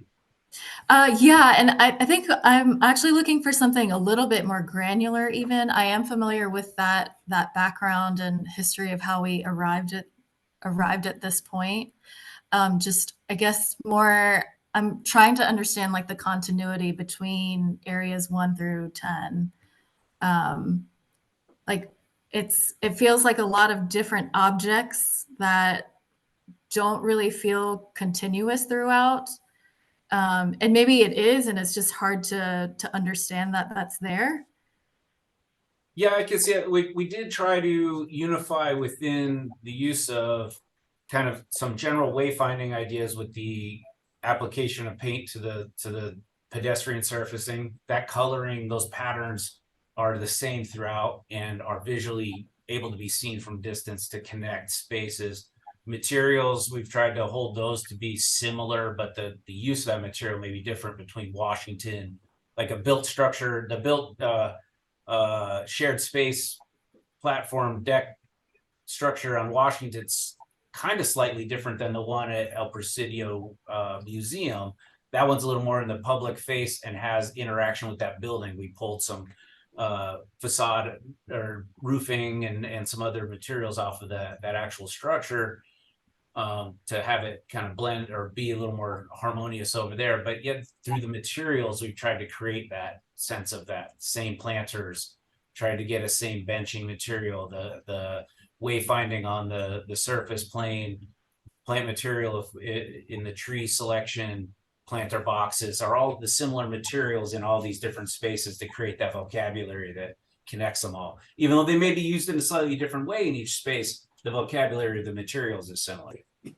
Yeah, and I think I'm actually looking for something a little bit more granular even. I am familiar with that background and history of how we arrived at this point. Just, I guess, more, I'm trying to understand like the continuity between areas 1 through 10. Like it feels like a lot of different objects that don't really feel continuous throughout. And maybe it is, and it's just hard to understand that that's there. Yeah, I can see it. We did try to unify within the use of kind of some general wayfinding ideas with the application of paint to the pedestrian surfacing. That coloring, those patterns are the same throughout and are visually able to be seen from distance to connect spaces. Materials, we've tried to hold those to be similar, but the use of that material may be different between Washington, like a built structure, the built shared space platform deck structure on Washington's kind of slightly different than the one at El Presidio Museum. That one's a little more in the public face and has interaction with that building. We pulled some facade or roofing and some other materials off of that actual structure to have it kind of blend or be a little more harmonious over there. But yet through the materials, we've tried to create that sense of that same planters, tried to get a same benching material, the wayfinding on the surface plane, plant material in the tree selection, planter boxes are all the similar materials in all these different spaces to create that vocabulary that connects them all. Even though they may be used in a slightly different way in each space, the vocabulary of the materials is similar. You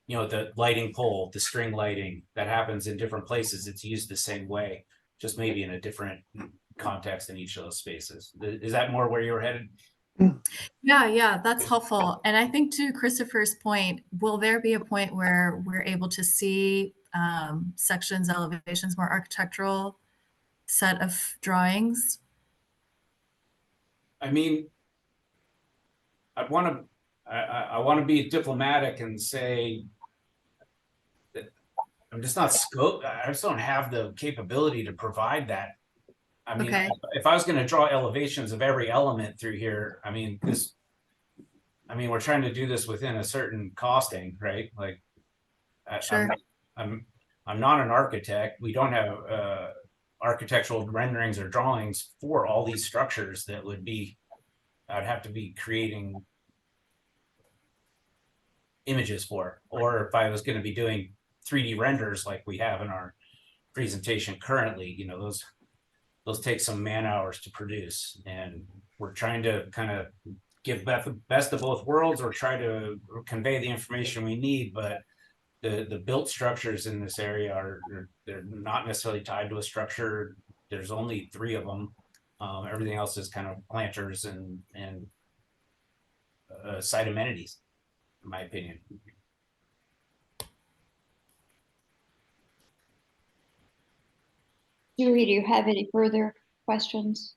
know, the lighting pole, the string lighting that happens in different places, it's used the same way, just maybe in a different context in each of those spaces. Is that more where you were headed? Yeah, that's helpful. And I think to Christopher's point, will there be a point where we're able to see sections, elevations, more architectural set of drawings? I mean, I want to be diplomatic and say that I'm just not scope. I just don't have the capability to provide that. I mean, Okay. if I was going to draw elevations of every element through here, I mean, we're trying to do this within a certain costing, right? Like, Sure. I'm not an architect. We don't have architectural renderings or drawings for all these structures that would be, I'd have to be creating images for, or if I was going to be doing 3D renders like we have in our presentation currently, you know, those take some man hours to produce, and we're trying to kind of give best of both worlds or try to convey the information we need. But the built structures in this area they're not necessarily tied to a structure. There's only 3 of them. Everything else is kind of planters and site amenities, in my opinion. Julie, do you have any further questions?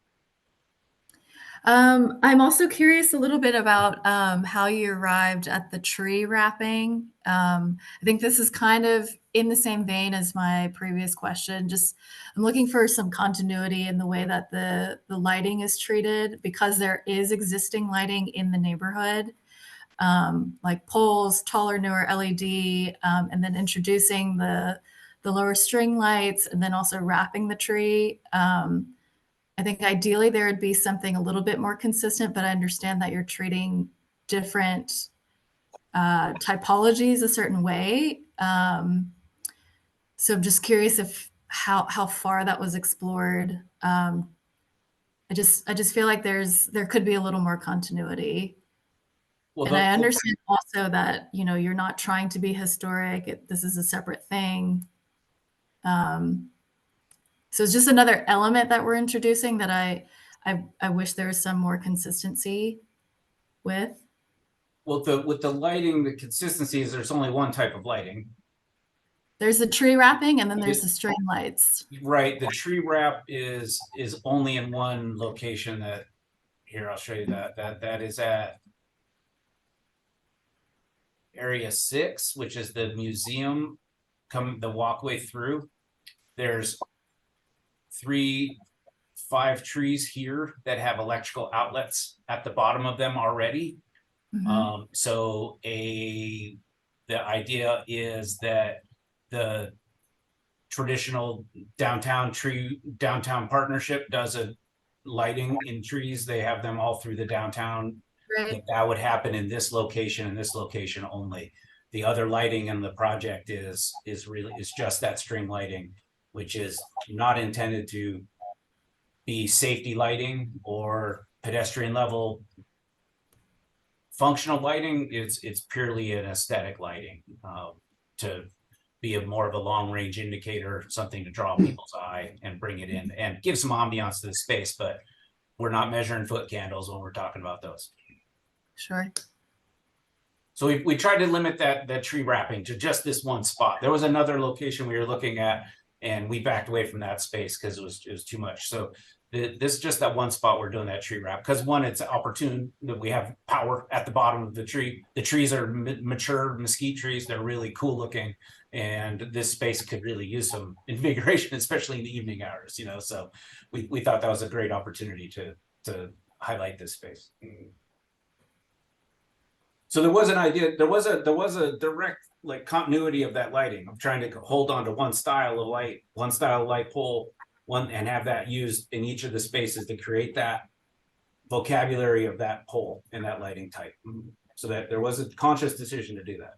I'm also curious a little bit about how you arrived at the tree wrapping. I think this is kind of in the same vein as my previous question. Just I'm looking for some continuity in the way that the lighting is treated, because there is existing lighting in the neighborhood, like poles, taller, newer LED, and then introducing the lower string lights, and then also wrapping the tree. I think ideally there would be something a little bit more consistent, but I understand that you're treating different typologies a certain way. So I'm just curious if how far that was explored. I just feel like there could be a little more continuity. Well, And I understand also that, you know, you're not trying to be historic. This is a separate thing. So it's just another element that we're introducing that I wish there was some more consistency with. Well, with the lighting, the consistency is there's only one type of lighting. There's the tree wrapping, and then there's the string lights. Right. The tree wrap is only in one location. That here, I'll show you that is at area 6, which is the museum. The walkway through. There's 5 trees here that have electrical outlets at the bottom of them already. Mm-hmm. So the idea is that the traditional downtown partnership does a lighting in trees. They have them all through the downtown. Right. That would happen in this location and this location only. The other lighting in the project is just that string lighting, which is not intended to be safety lighting or pedestrian level functional lighting. It's purely an aesthetic lighting to be more of a long range indicator, something to draw people's eye and bring it in and give some ambiance to the space. But we're not measuring foot candles when we're talking about those. Sure. So we tried to limit that tree wrapping to just this one spot. There was another location we were looking at, and we backed away from that space because it was too much. So This is just that one spot we're doing that tree wrap, because one, it's opportune that we have power at the bottom of the tree. The trees are mature mesquite trees. They're really cool looking. And this space could really use some invigoration, especially in the evening hours, you know, so we thought that was a great opportunity to highlight this space. So there was an idea, there was a direct like continuity of that lighting. I'm trying to hold on to one style of light pole, and have that used in each of the spaces to create that vocabulary of that pole and that lighting type. So that there was a conscious decision to do that.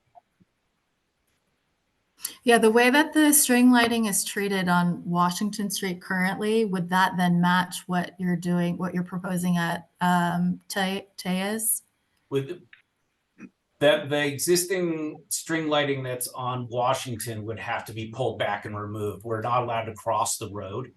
Yeah, the way that the string lighting is treated on Washington Street currently, would that then match what you're doing, what you're proposing at Tejas? With the existing string lighting that's on Washington would have to be pulled back and removed. We're not allowed to cross the road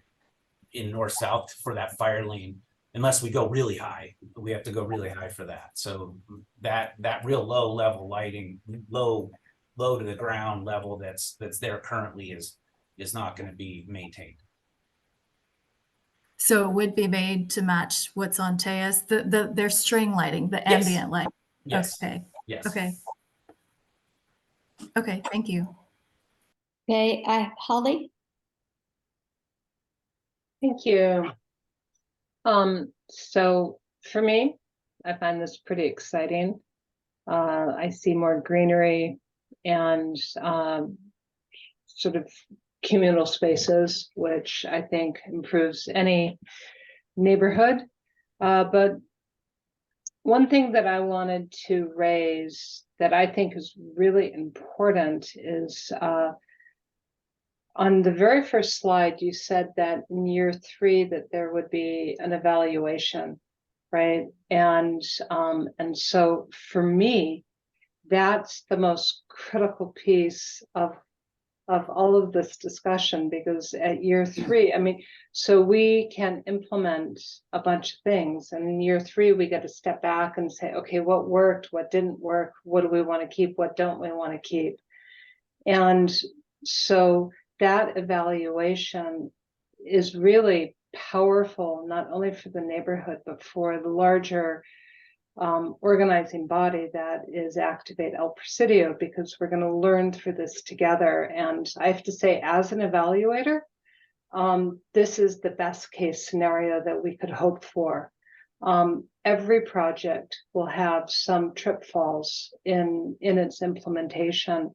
in north-south for that fire lane unless we go really high. We have to go really high for that. So that real low level lighting, low to the ground level that's there currently is not going to be maintained. So it would be made to match what's on Tejas, their string lighting, the Yes. ambient light. Yes. Okay. Yes. Okay. Okay. Thank you. Okay, Holly? Thank you. So for me, I find this pretty exciting. I see more greenery and sort of communal spaces, which I think improves any neighborhood. But one thing that I wanted to raise that I think is really important is on the very first slide, you said that in year 3 that there would be an evaluation, right? And so for me, that's the most critical piece of all of this discussion, because at year 3, I mean, so we can implement a bunch of things, and in year 3 we got to step back and say, okay, what worked, what didn't work, what do we want to keep, what don't we want to keep? And so that evaluation is really powerful, not only for the neighborhood, but for the larger organizing body that is Activate El Presidio, because we're going to learn through this together. And I have to say, as an evaluator, this is the best case scenario that we could hope for. Every project will have some trip falls in its implementation,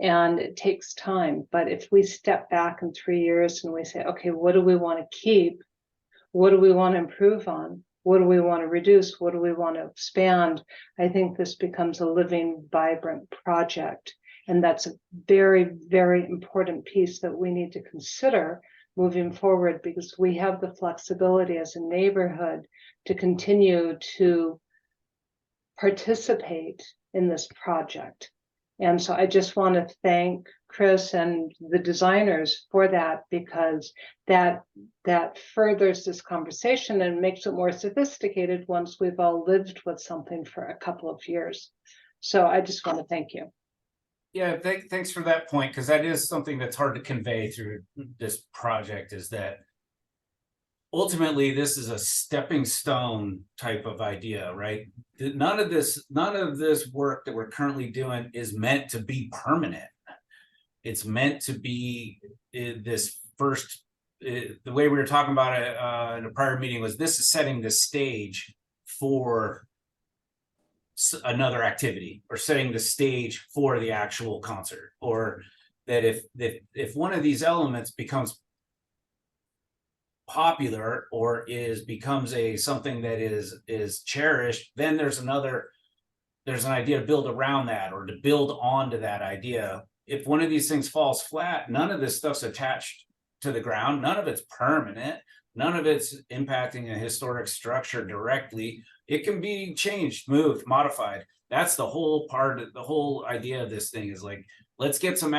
and it takes time. But if we step back in 3 years and we say, okay, what do we want to keep? What do we want to improve on? What do we want to reduce? What do we want to expand? I think this becomes a living, vibrant project. And that's a very, very important piece that we need to consider moving forward, because we have the flexibility as a neighborhood to continue to participate in this project. And so I just want to thank Chris and the designers for that, because that furthers this conversation and makes it more sophisticated once we've all lived with something for a couple of years. So I just want to thank you. Yeah, thanks for that point, because that is something that's hard to convey through this project, is that ultimately this is a stepping stone type of idea, right? None of this work that we're currently doing is meant to be permanent. It's meant to be this first, the way we were talking about it in a prior meeting was, this is setting the stage for another activity, or setting the stage for the actual concert. Or that if one of these elements becomes popular or becomes something that is cherished, then there's an idea to build around that, or to build onto that idea. If one of these things falls flat, none of this stuff's attached to the ground, none of it's permanent, none of it's impacting a historic structure directly. It can be changed, moved, modified. That's the whole idea of this thing, is like, let's get some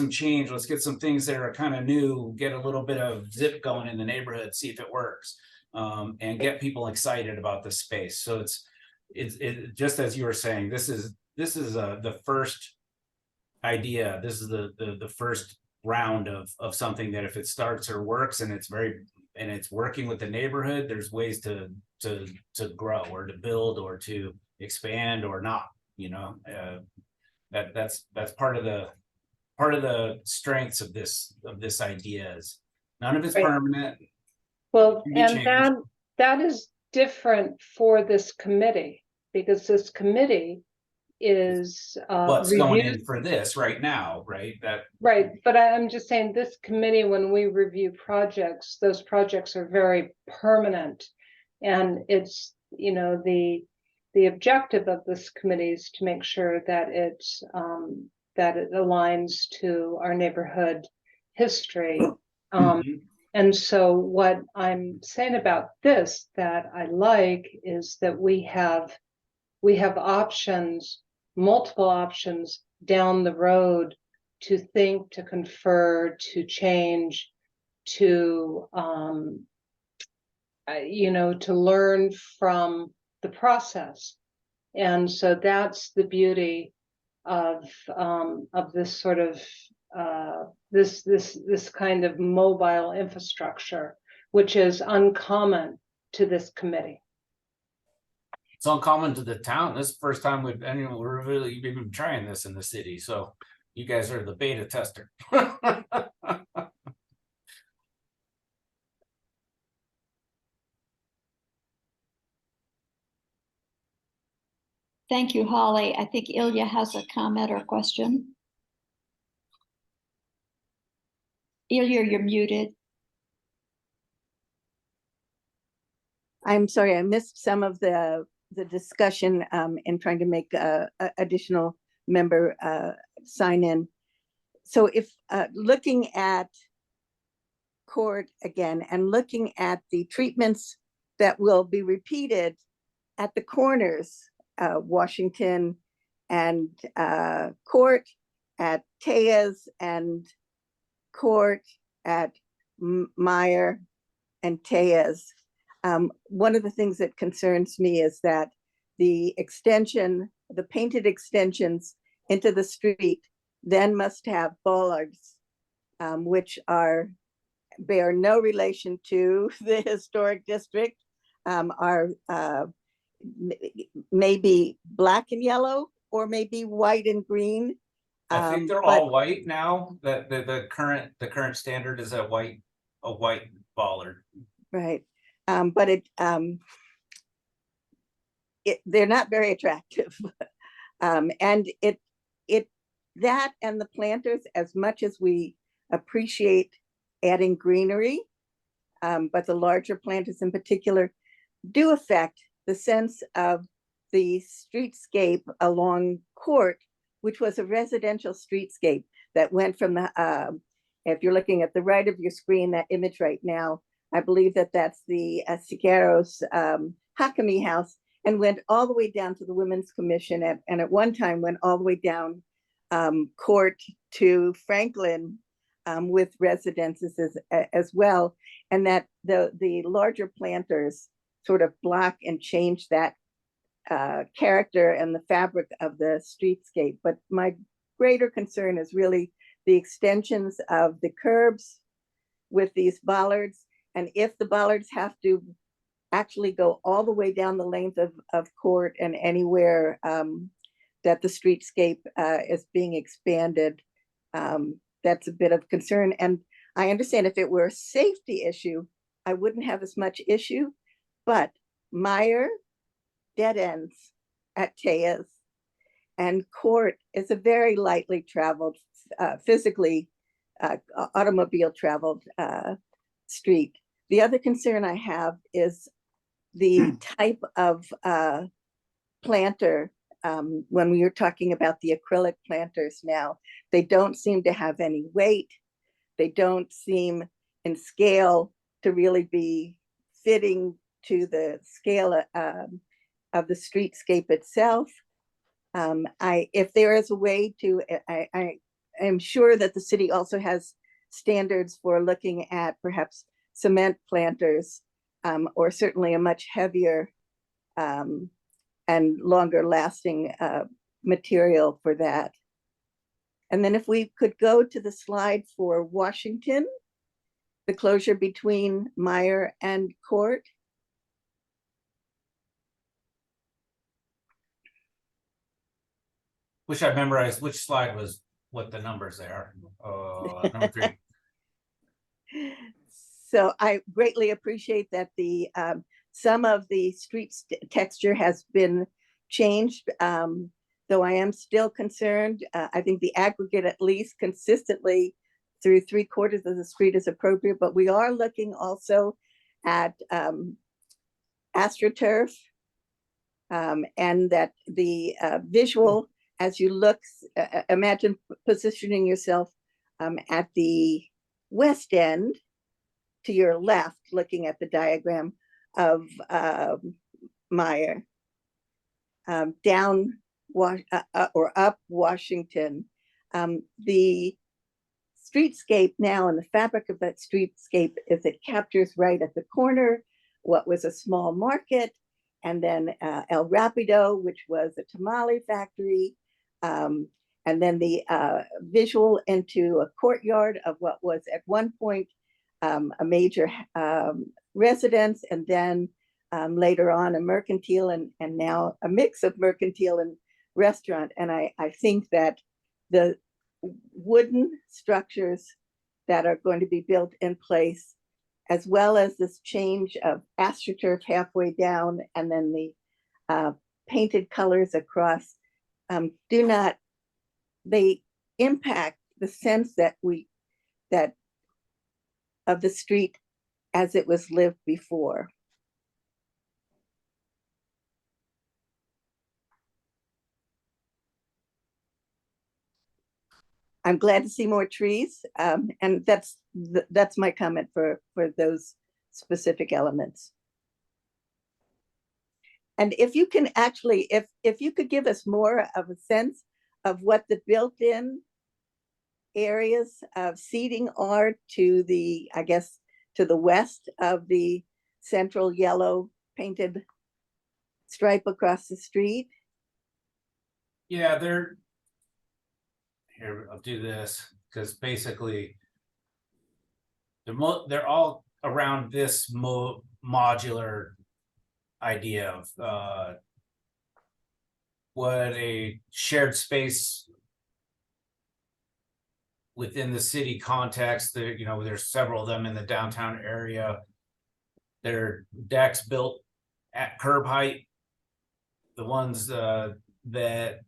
change, let's get some things that are kind of new, get a little bit of zip going in the neighborhood, see if it works, and get people excited about the space. So it's just as you were saying, this is the first idea. This is the first round of something that, if it starts or works and it's very and it's working with the neighborhood, there's ways to grow or to build or to expand or not, you know, that's part of the strengths of this idea is none of it's Right. permanent. Well, Can be and changed. that is different for this committee, because this committee is What's going reviews. in for this right now, right? That Right, but I'm just saying this committee, when we review projects, those projects are very permanent. And it's, you know, the objective of this committee is to make sure that that it aligns to our neighborhood history. Mhm. And so what I'm saying about this that I like is that we have options, multiple options down the road to think, to confer, to change, to you know, to learn from the process. And so that's the beauty of this sort of this kind of mobile infrastructure, which is uncommon to this committee. It's uncommon to the town. This is the first time we're really even trying this in the city. So you guys are the beta tester. Thank you, Holly. I think Ilya has a comment or question. Ilya, you're muted. I'm sorry, I missed some of the discussion in trying to make a additional member sign in. So if looking at court again and looking at the treatments that will be repeated at the corners, Washington and Court, at Tejas and Court, at Meyer and Tejas. One of the things that concerns me is that the extension, the painted extensions into the street then must have bollards, which bear no relation to the historic district, are maybe black and yellow or maybe white and green. I think they're all white now. That the current standard is a white bollard. Right, but they're not very attractive. And that and the planters, as much as we appreciate adding greenery, but the larger planters in particular do affect the sense of the streetscape along Court, which was a residential streetscape that went from the, if you're looking at the right of your screen, that image right now, I believe that's the Siqueiros Hakami house, and went all the way down to the Women's Commission, and at one time went all the way down Court to Franklin, with residences as well, and that the larger planters sort of block and change that character and the fabric of the streetscape. But my greater concern is really the extensions of the curbs with these bollards, and if the bollards have to actually go all the way down the length of Court and anywhere that the streetscape is being expanded, that's a bit of concern. And I understand if it were a safety issue, I wouldn't have as much issue, but Meyer dead ends at Tejas, and Court is a very lightly traveled, physically automobile traveled street. The other concern I have is the type of planter. When we were talking about the acrylic planters now, they don't seem to have any weight. They don't seem in scale to really be fitting to the scale of the streetscape itself. If there is a way to, I am sure that the city also has standards for looking at perhaps cement planters, or certainly a much heavier and longer lasting material for that. And then if we could go to the slide for Washington, the closure between Meyer and Court. Which I memorized, which slide was what the numbers there. Number 3. So I greatly appreciate that the some of the street texture has been changed, though I am still concerned. I think the aggregate, at least consistently through 3/4 of the street, is appropriate, but we are looking also at AstroTurf, and that the visual, as you look, imagine positioning yourself at the west end to your left, looking at the diagram of Meyer, down or up Washington. The streetscape now, and the fabric of that streetscape, is it captures right at the corner what was a small market, and then El Rapido, which was a tamale factory, and then the visual into a courtyard of what was at one point a major residence, and then later on a mercantile, and now a mix of mercantile and restaurant. And I think that the wooden structures that are going to be built in place, as well as this change of AstroTurf halfway down, and then the painted colors across, they impact the sense that of the street as it was lived before. I'm glad to see more trees, and that's my comment for those specific elements. And if you can actually, if you could give us more of a sense of what the built-in areas of seating are to the, I guess, to the west of the central yellow painted stripe across the street. Yeah, here, I'll do this because basically they're all around this modular idea of what a shared space within the city context. There, there's several of them in the downtown area. There are decks built at curb height. The ones that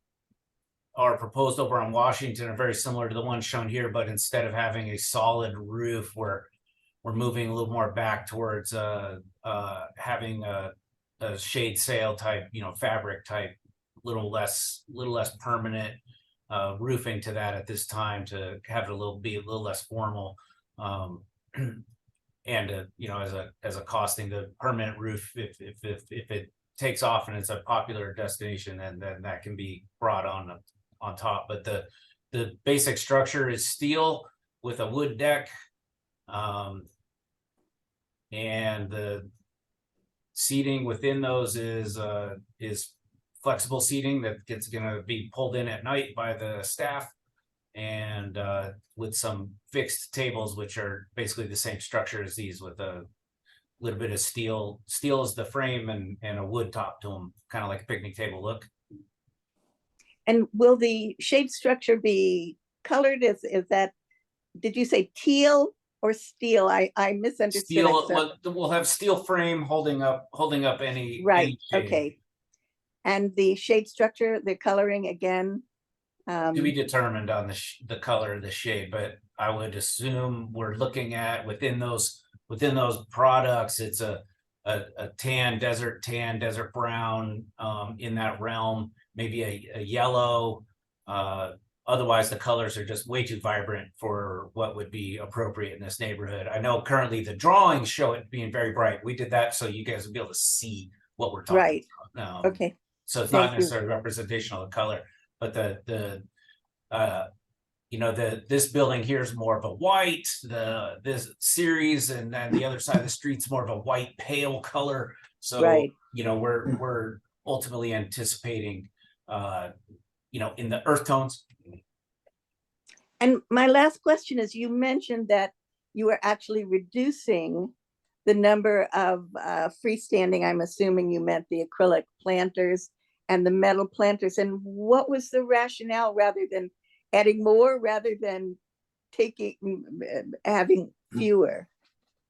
are proposed over on Washington are very similar to the ones shown here, but instead of having a solid roof, we're moving a little more back towards having a shade sail type, fabric type, little less permanent roofing to that at this time, to have it be a little less formal, and as a costing, the permanent roof, if it takes off and it's a popular destination, and then that can be brought on top. But the basic structure is steel with a wood deck, and the seating within those is flexible seating that going to be pulled in at night by the staff, and with some fixed tables, which are basically the same structure as these, with a little bit of steel is the frame, and a wood top to them, kind of like a picnic table look. And will the shade structure be colored? Is that, did you say teal or steel? I misunderstood. Steel. We'll have steel frame holding up any. Right. Any shade. Okay. And the shade structure, the coloring again. To be determined on the color of the shade, but I would assume we're looking at within those products, it's a tan, desert brown, in that realm, maybe a yellow. Otherwise, the colors are just way too vibrant for what would be appropriate in this neighborhood. I know currently the drawings show it being very bright. We did that so you guys would be able to see what we're talking about. Okay. So it's Thank not necessarily representation of the color, but this building here is more of a white, this series, and then the other side of the street's more of a white pale color. So, we're ultimately anticipating, in the earth tones. And my last question is, you mentioned that you are actually reducing the number of freestanding, I'm assuming you meant the acrylic planters and the metal planters. And what was the rationale, rather than adding more, rather than having fewer?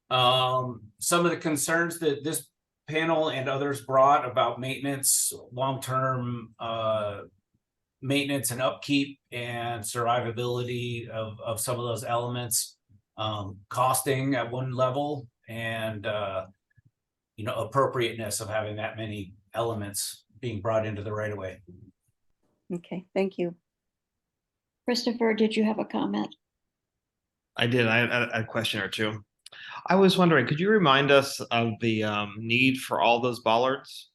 Some of the concerns that this panel and others brought about maintenance, long-term maintenance and upkeep and survivability of some of those elements, costing at one level, and appropriateness of having that many elements being brought into the right of way. Okay, thank you. Christopher, did you have a comment? I did. I had a question or two. I was wondering, could you remind us of the need for all those bollards?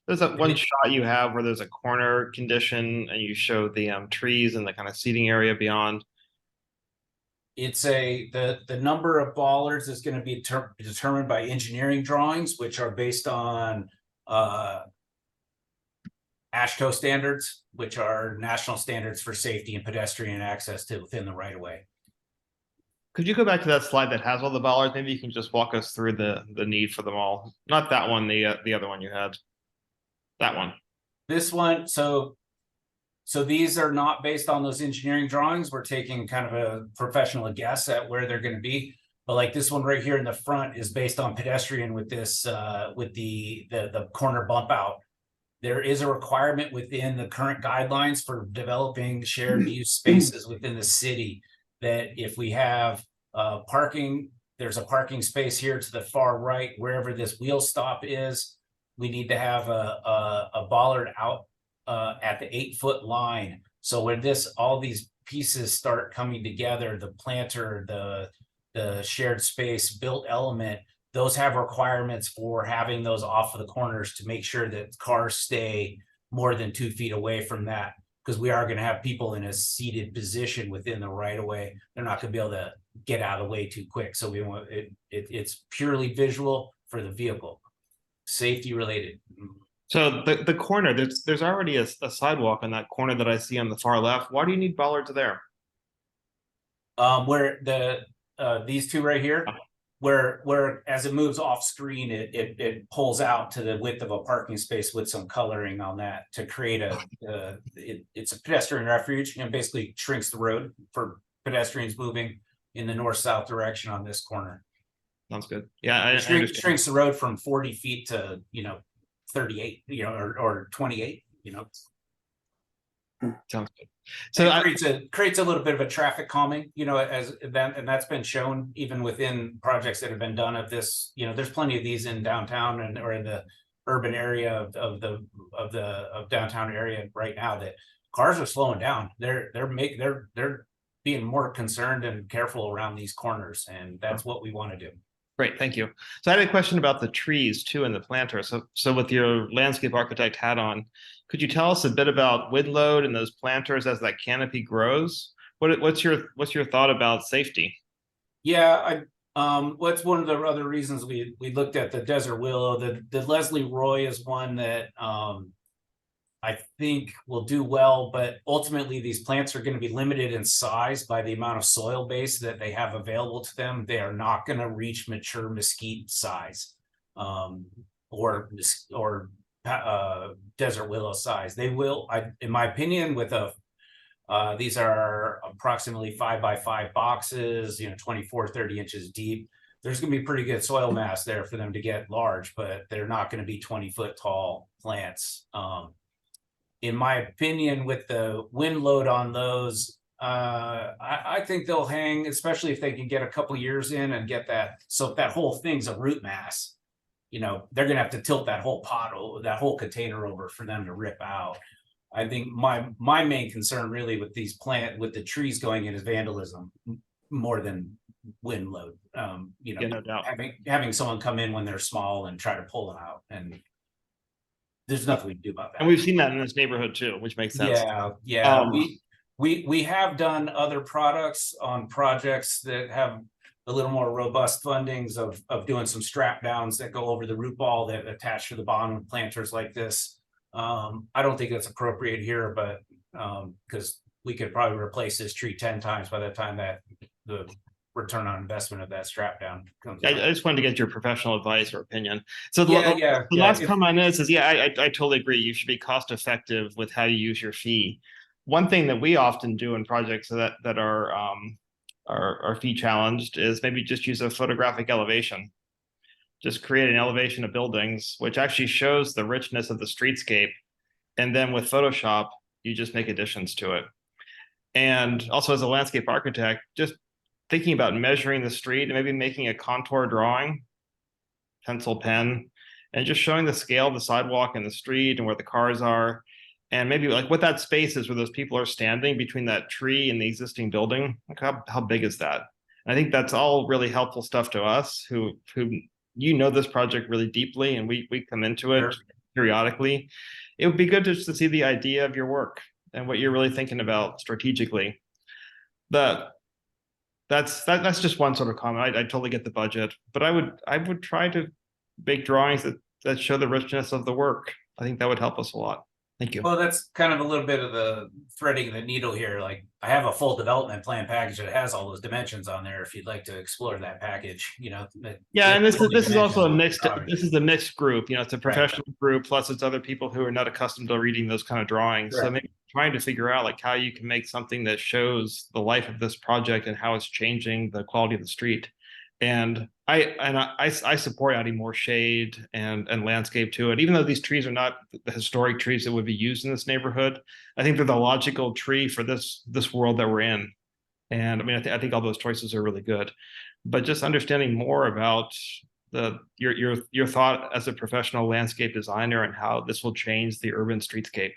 There's that one shot you have where there's a corner condition and you show the trees and the kind of seating area beyond. It's the number of bollards is going to be determined by engineering drawings, which are based on AASHTO standards, which are national standards for safety and pedestrian access to within the right of way. Could you go back to that slide that has all the bollards? Maybe you can just walk us through the need for them all. Not that one, the other one you had. That one. This one, so these are not based on those engineering drawings. We're taking kind of a professional guess at where they're going to be. But like this one right here in the front is based on pedestrian with this with the corner bump out. There is a requirement within the current guidelines for developing shared use spaces within the city that if we have parking, there's a parking space here to the far right, wherever this wheel stop is, we need to have a bollard out at the 8-foot line. So when all these pieces start coming together, the planter, the shared space built element, those have requirements for having those off of the corners to make sure that cars stay more than 2 feet away from that, because we are going to have people in a seated position within the right of way. They're not going to be able to get out of the way too quick. So we want it's purely visual for the vehicle, safety related. So the corner, there's already a sidewalk on that corner that I see on the far left. Why do you need bollards there? Where these two right here, where as it moves off screen, it pulls out to the width of a parking space with some coloring on that to create it's a pedestrian refuge and basically shrinks the road for pedestrians moving in the north-south direction on this corner. Sounds good. Yeah, I shrinks the road from 40 feet to 38, or 28. Sounds good. So it creates a little bit of a traffic calming, and that's been shown even within projects that have been done of this. There's plenty of these in downtown or in the urban area of downtown area right now that cars are slowing down. They're being more concerned and careful around these corners, and that's what we want to do. Great, thank you. So I had a question about the trees too and the planter. So with your landscape architect hat on, could you tell us a bit about wind load and those planters as that canopy grows? What's your thought about safety? Yeah, what's one of the other reasons we looked at the desert willow. The Leslie Roy is one that I think will do well, but ultimately these plants are going to be limited in size by the amount of soil base that they have available to them. They are not going to reach mature mesquite size or desert willow size. They will, in my opinion, with these are approximately 5 by 5 boxes, 24, 30 inches deep. There's going to be pretty good soil mass there for them to get large, but they're not going to be 20-foot tall plants. In my opinion, with the wind load on those, I think they'll hang, especially if they can get a couple years in and get that. So if that whole thing's a root mass, they're going to have to tilt that whole that whole container over for them to rip out. I think my main concern really with with the trees going in is vandalism more than wind load. Yeah, no doubt. Having someone come in when they're small and try to pull them out, and there's nothing we can do about that. And we've seen that in this neighborhood too, which makes sense. Yeah. We have done other products on projects that have a little more robust fundings of doing some strap downs that go over the root ball that attach to the bottom of planters like this. I don't think that's appropriate here, but because we could probably replace this tree 10 times by the time that the return on investment of that strap down comes I out. just wanted to get your professional advice or opinion. So Yeah, the last comment is yeah, I totally agree. You should be cost effective with how you use your fee. One thing that we often do in projects that are fee challenged is maybe just use a photographic elevation. Just create an elevation of buildings, which actually shows the richness of the streetscape. And then with Photoshop, you just make additions to it. And also as a landscape architect, just thinking about measuring the street and maybe making a contour drawing, pencil, pen, and just showing the scale of the sidewalk and the street and where the cars are. And maybe like what that space is where those people are standing between that tree and the existing building. Like how big is that? And I think that's all really helpful stuff to us who this project really deeply and we come into it periodically. It would be good just to see the idea of your work and what you're really thinking about strategically. That's just one sort of comment. I totally get the budget, but I would try to make drawings that show the richness of the work. I think that would help us a lot. Thank you. Well, that's kind of a little bit of the threading the needle here. Like I have a full development plan package that has all those dimensions on there. If you'd like to explore that package, Yeah, and this is also a mixed. this is a mixed group. It's a professional group plus it's other people who are not accustomed to reading those kind of drawings. So maybe trying to figure out like how you can make something that shows the life of this project and how it's changing the quality of the street. And I support adding more shade and landscape to it, even though these trees are not the historic trees that would be used in this neighborhood. I think they're the logical tree for this world that we're in. And I mean, I think all those choices are really good, but just understanding more about your thought as a professional landscape designer and how this will change the urban streetscape.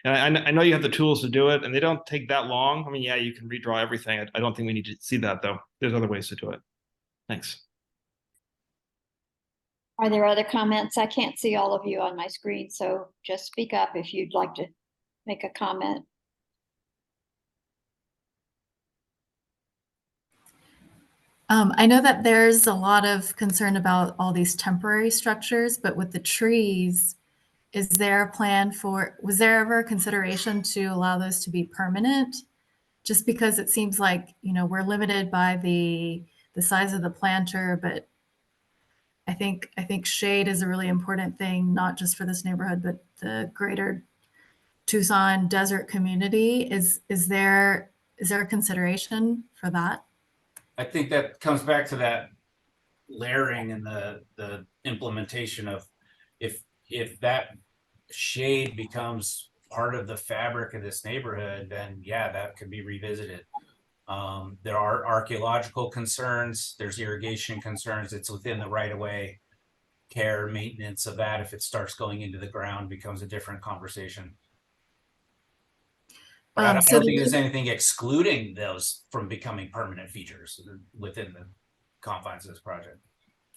And I know you have the tools to do it, and they don't take that long. I mean, yeah, you can redraw everything. I don't think we need to see that though. There's other ways to do it. Thanks. Are there other comments? I can't see all of you on my screen, so just speak up if you'd like to make a comment. I know that there's a lot of concern about all these temporary structures, but with the trees, was there ever a consideration to allow those to be permanent? Just because it seems like, we're limited by the size of the planter, but I think shade is a really important thing, not just for this neighborhood, but the greater Tucson desert community. Is there a consideration for that? I think that comes back to that layering and the implementation of if that shade becomes part of the fabric of this neighborhood, then yeah, that could be revisited. There are archaeological concerns, there's irrigation concerns, it's within the right of way. Care, maintenance of that, if it starts going into the ground, becomes a different conversation. But I don't think there's anything excluding those from becoming permanent features within the confines of this project.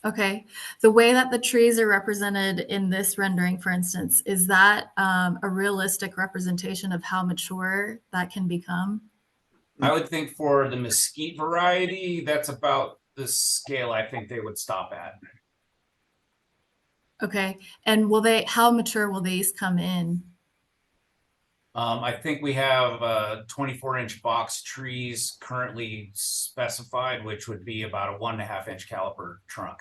Okay, the way that the trees are represented in this rendering, for instance, is that a realistic representation of how mature that can become? I would think for the mesquite variety, that's about the scale I think they would stop at. Okay, and how mature will these come in? I think we have 24-inch box trees currently specified, which would be about a 1.5-inch caliper trunk.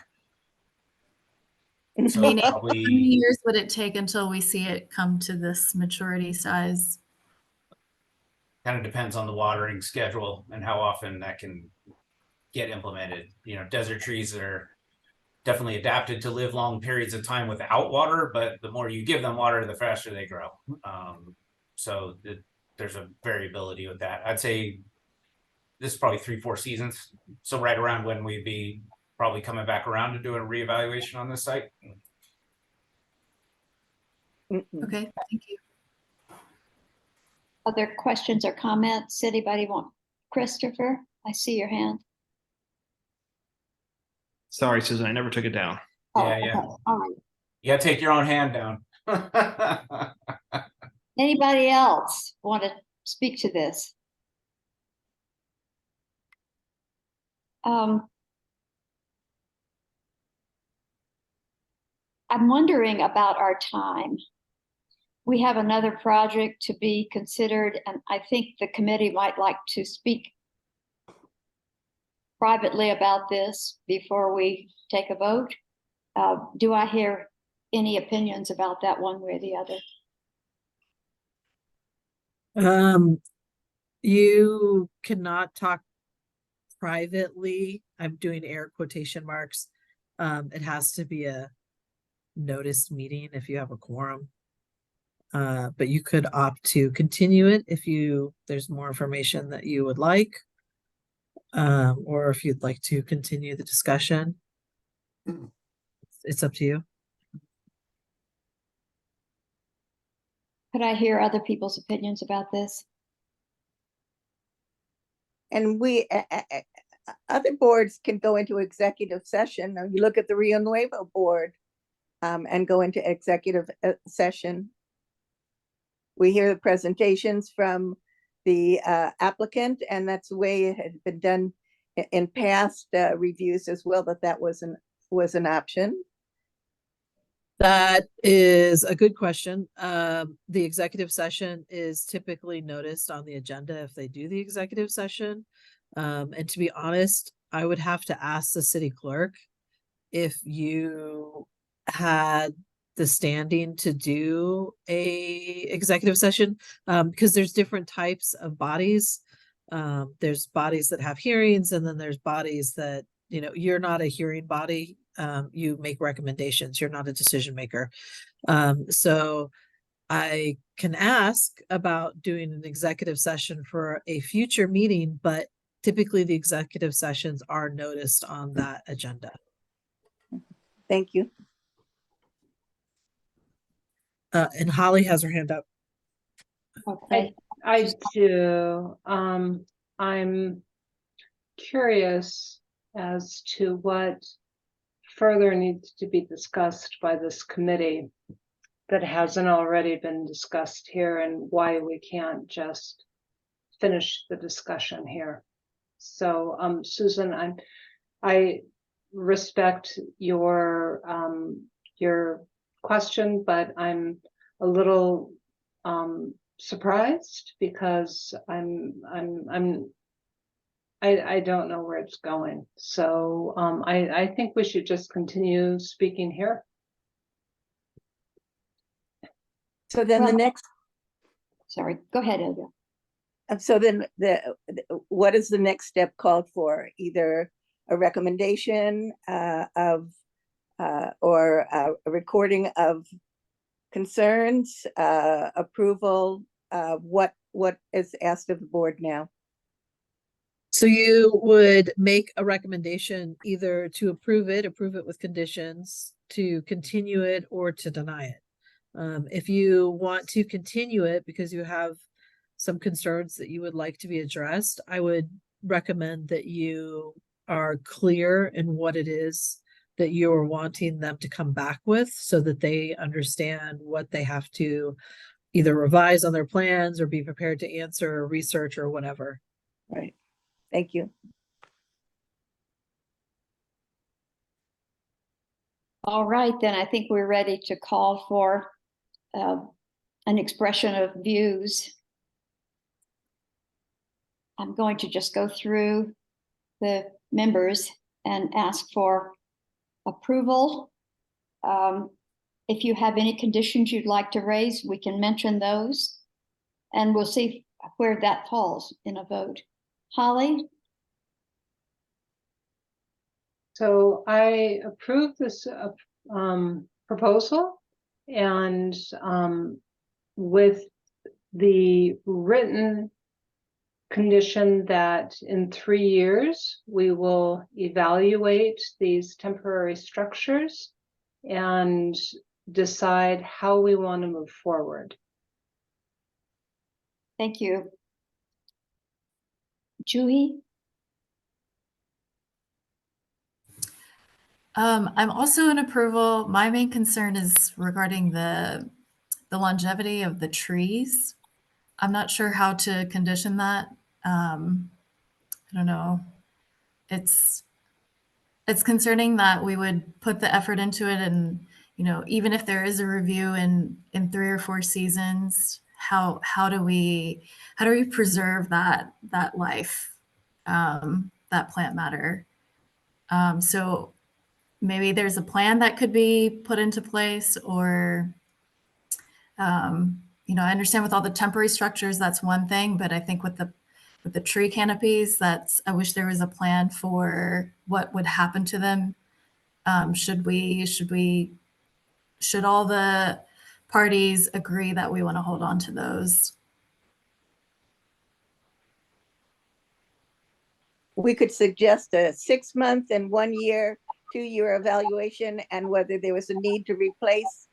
So Meaning, probably, how many years would it take until we see it come to this maturity size? kind of depends on the watering schedule and how often that can get implemented. Desert trees are definitely adapted to live long periods of time without water, but the more you give them water, the faster they grow. So there's a variability with that. I'd say this is probably 3-4 seasons. So right around when we'd be probably coming back around to do a reevaluation on this site. Okay, thank you. Other questions or comments? Anybody want? Christopher, I see your hand. Sorry, Susan, I never took it down. Yeah. Okay. All right. You gotta take your own hand down. Anybody else want to speak to this? I'm wondering about our time. We have another project to be considered, and I think the committee might like to speak privately about this before we take a vote. Do I hear any opinions about that one way or the other? You cannot talk privately. I'm doing air quotation marks. It has to be a noticed meeting if you have a quorum. But you could opt to continue it if there's more information that you would like. Or if you'd like to continue the discussion. It's up to you. Could I hear other people's opinions about this? And other boards can go into executive session. Now, you look at the Rio Nuevo board and go into executive session. We hear the presentations from the applicant, and that's the way it had been done in past reviews as well, that was an option. That is a good question. The executive session is typically noticed on the agenda if they do the executive session. And to be honest, I would have to ask the city clerk if you had the standing to do a executive session, because there's different types of bodies. There's bodies that have hearings, and then there's bodies that, you're not a hearing body. You make recommendations. You're not a decision maker. So I can ask about doing an executive session for a future meeting, but typically the executive sessions are noticed on that agenda. Thank you. And Holly has her hand up. Okay. I do. I'm curious as to what further needs to be discussed by this committee that hasn't already been discussed here, and why we can't just finish the discussion here. So, Susan, I respect your question, but I'm a little surprised because I don't know where it's going. So I think we should just continue speaking here. So then the next, Sorry, go ahead, Ilya. so then what is the next step called for? Either a recommendation or a recording of concerns, approval, what is asked of the board now? So you would make a recommendation either to approve it with conditions, to continue it, or to deny it. If you want to continue it because you have some concerns that you would like to be addressed, I would recommend that you are clear in what it is that you're wanting them to come back with, so that they understand what they have to either revise on their plans or be prepared to answer or research or whatever. Right. Thank you. All right, then I think we're ready to call for an expression of views. I'm going to just go through the members and ask for approval. If you have any conditions you'd like to raise, we can mention those, and we'll see where that falls in a vote. Holly? So I approve this proposal, and with the written condition that in 3 years we will evaluate these temporary structures and decide how we want to move forward. Thank you. Juhi? I'm also in approval. My main concern is regarding the longevity of the trees. I'm not sure how to condition that. I don't know. It's concerning that we would put the effort into it, and even if there is a review in 3 or 4 seasons, how do we preserve that life? that plant matter. So maybe there's a plan that could be put into place, or you know, I understand with all the temporary structures, that's one thing, but I think with the tree canopies, I wish there was a plan for what would happen to them. Should all the parties agree that we want to hold on to those? We could suggest a 6-month and 1-year, 2-year evaluation, and whether there was a need to replace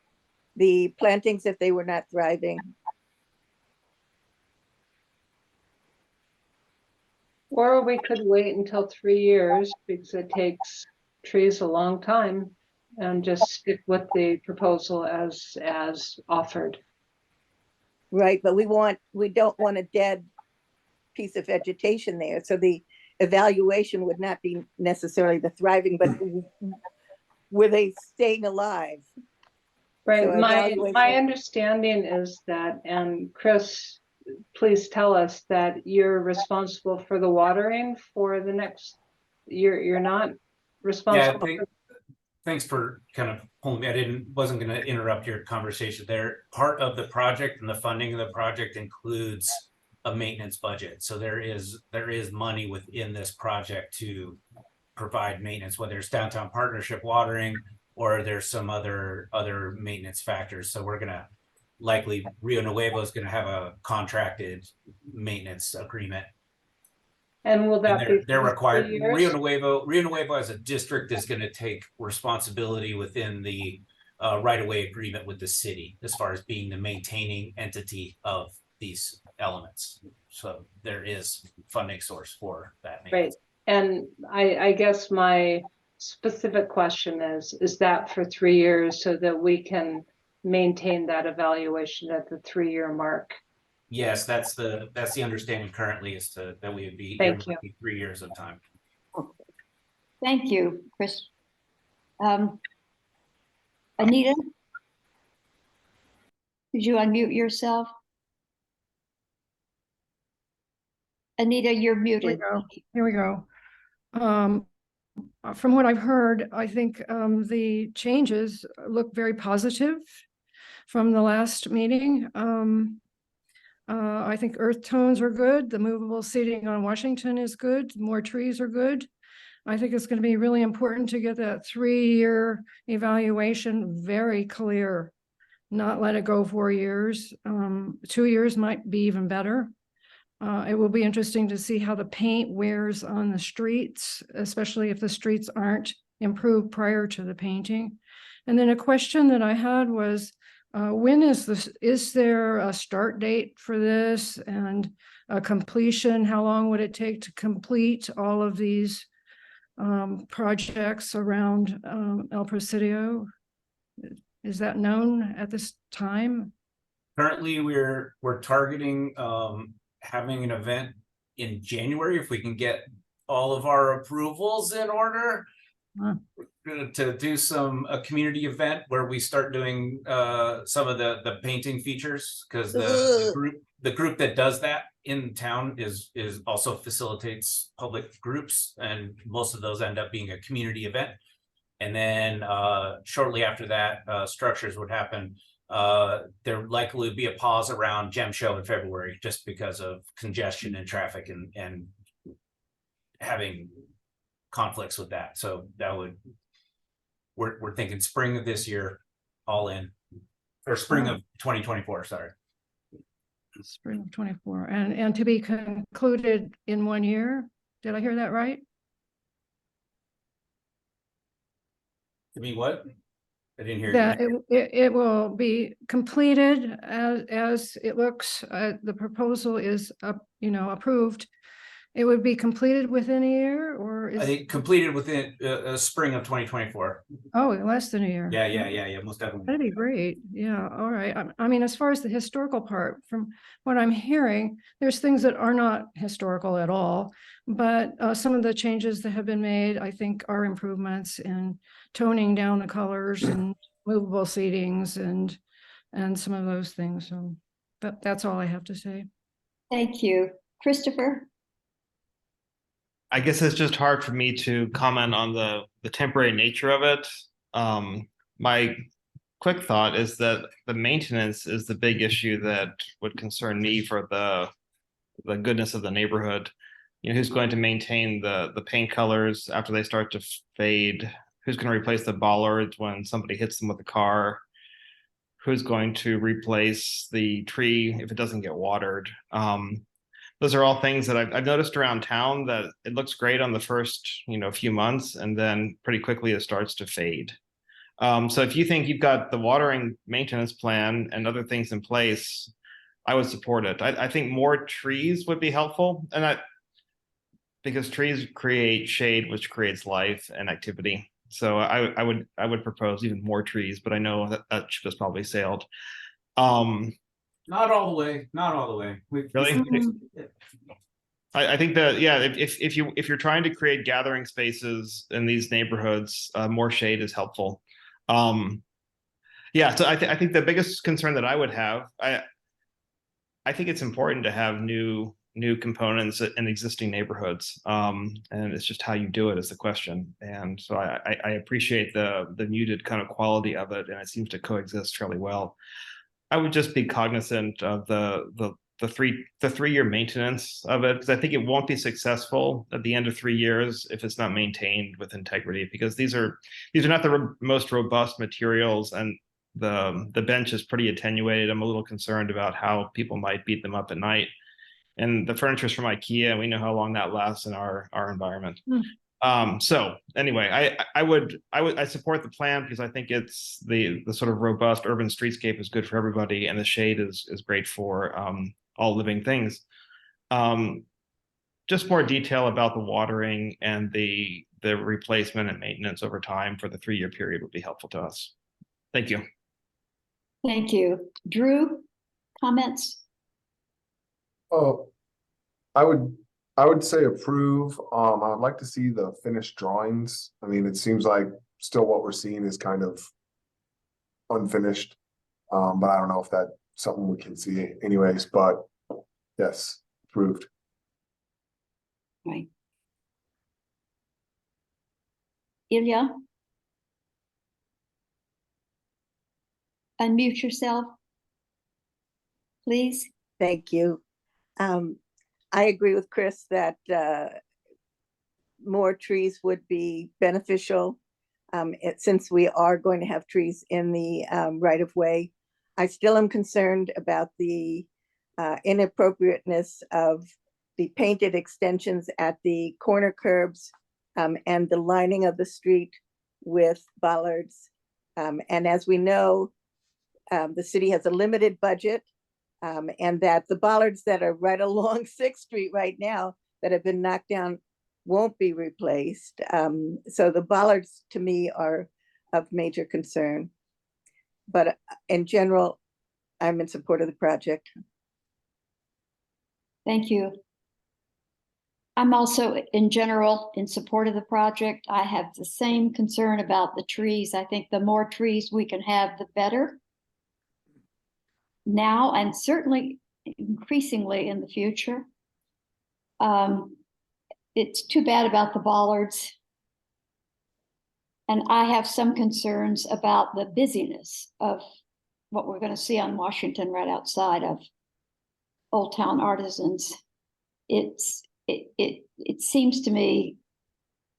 the plantings if they were not thriving. Or we could wait until 3 years because it takes trees a long time and just stick with the proposal as offered. Right, but we don't want a dead piece of vegetation there. So the evaluation would not be necessarily the thriving, but were they staying alive? Right, So my evaluation- understanding is that, and Chris, please tell us that you're responsible for the watering for the next, you're not responsible. Yeah, thanks for kind of pulling me. Wasn't going to interrupt your conversation there. Part of the project and the funding of the project includes a maintenance budget. So there is money within this project to provide maintenance, whether it's downtown partnership watering or there's some other maintenance factors. So we're gonna likely, Rio Nuevo is gonna have a contracted maintenance agreement. And will that be? They're required. 3 years? Rio Nuevo as a district is going to take responsibility within the right-of-way agreement with the city as far as being the maintaining entity of these elements. So there is funding source for that. Right. And I guess my specific question is that for 3 years so that we can maintain that evaluation at the 3-year mark? Yes, that's the understanding currently, is that we would be Thank you. 3 years of time. Thank you, Chris. Anita? Could you unmute yourself? Anita, you're muted. Here we go. From what I've heard, I think the changes look very positive from the last meeting. I think earth tones are good. The movable seating on Washington is good. More trees are good. I think it's going to be really important to get that 3-year evaluation very clear, not let it go 4 years. 2 years might be even better. It will be interesting to see how the paint wears on the streets, especially if the streets aren't improved prior to the painting. And then a question that I had was, when is there a start date for this and a completion? How long would it take to complete all of these projects around El Presidio? Is that known at this time? Currently, we're targeting having an event in January if we can get all of our approvals in order. To do a community event where we start doing some of the painting features, because the group that does that in town is also facilitates public groups, and most of those end up being a community event. And then shortly after that, structures would happen. There likely would be a pause around Gem Show in February just because of congestion and traffic and having conflicts with that. So that would, we're thinking spring of this year, all in, or spring of 2024, sorry. Spring of 24, and to be concluded in 1 year. Did I hear that right? To be what? I didn't hear That you. it will be completed as it looks. The proposal is approved. It would be completed within a year, or I think completed within spring of 2024. Oh, less than a year. Yeah, most definitely. That'd be great. Yeah, all right. I mean, as far as the historical part, from what I'm hearing, there's things that are not historical at all, but some of the changes that have been made, I think, are improvements in toning down the colors and movable seatings and some of those things. So that's all I have to say. Thank you. Christopher? I guess it's just hard for me to comment on the temporary nature of it. My quick thought is that the maintenance is the big issue that would concern me for the goodness of the neighborhood. You know, who's going to maintain the paint colors after they start to fade? Who's going to replace the bollards when somebody hits them with a car? Who's going to replace the tree if it doesn't get watered? Those are all things that I've noticed around town that it looks great on the first, few months, and then pretty quickly it starts to fade. So if you think you've got the watering maintenance plan and other things in place, I would support it. I think more trees would be helpful, because trees create shade, which creates life and activity. So I would propose even more trees, but I know that ship has probably sailed. Not all the way, not all the way. Really? Yeah. I think that, yeah, if you're trying to create gathering spaces in these neighborhoods, more shade is helpful. Yeah, so I think the biggest concern that I would have, I think it's important to have new components in existing neighborhoods, and it's just how you do it is the question. And so I appreciate the muted kind of quality of it, and it seems to coexist fairly well. I would just be cognizant of the 3-year maintenance of it, because I think it won't be successful at the end of 3 years if it's not maintained with integrity, because these are not the most robust materials, and the bench is pretty attenuated. I'm a little concerned about how people might beat them up at night. And the furniture's from IKEA, and we know how long that lasts in our environment. So anyway, I support the plan because I think it's the sort of robust urban streetscape is good for everybody, and the shade is great for all living things. Just more detail about the watering and the replacement and maintenance over time for the 3-year period would be helpful to us. Thank you. Thank you. Drew, comments? Oh, I would say approve. I would like to see the finished drawings. I mean, it seems like still what we're seeing is kind of unfinished. But I don't know if that's something we can see anyways, but yes, approved. Right. Ilya? Unmute yourself, please. Thank you. I agree with Chris that more trees would be beneficial, since we are going to have trees in the right of way. I still am concerned about the inappropriateness of the painted extensions at the corner curbs, and the lining of the street with bollards. And as we know, the city has a limited budget, and that the bollards that are right along 6th Street right now that have been knocked down won't be replaced. So the bollards to me are of major concern. But in general, I'm in support of the project. Thank you. I'm also in general in support of the project. I have the same concern about the trees. I think the more trees we can have, the better. Now and certainly increasingly in the future. It's too bad about the bollards. And I have some concerns about the busyness of what we're going to see on Washington right outside of Old Town Artisans. It seems to me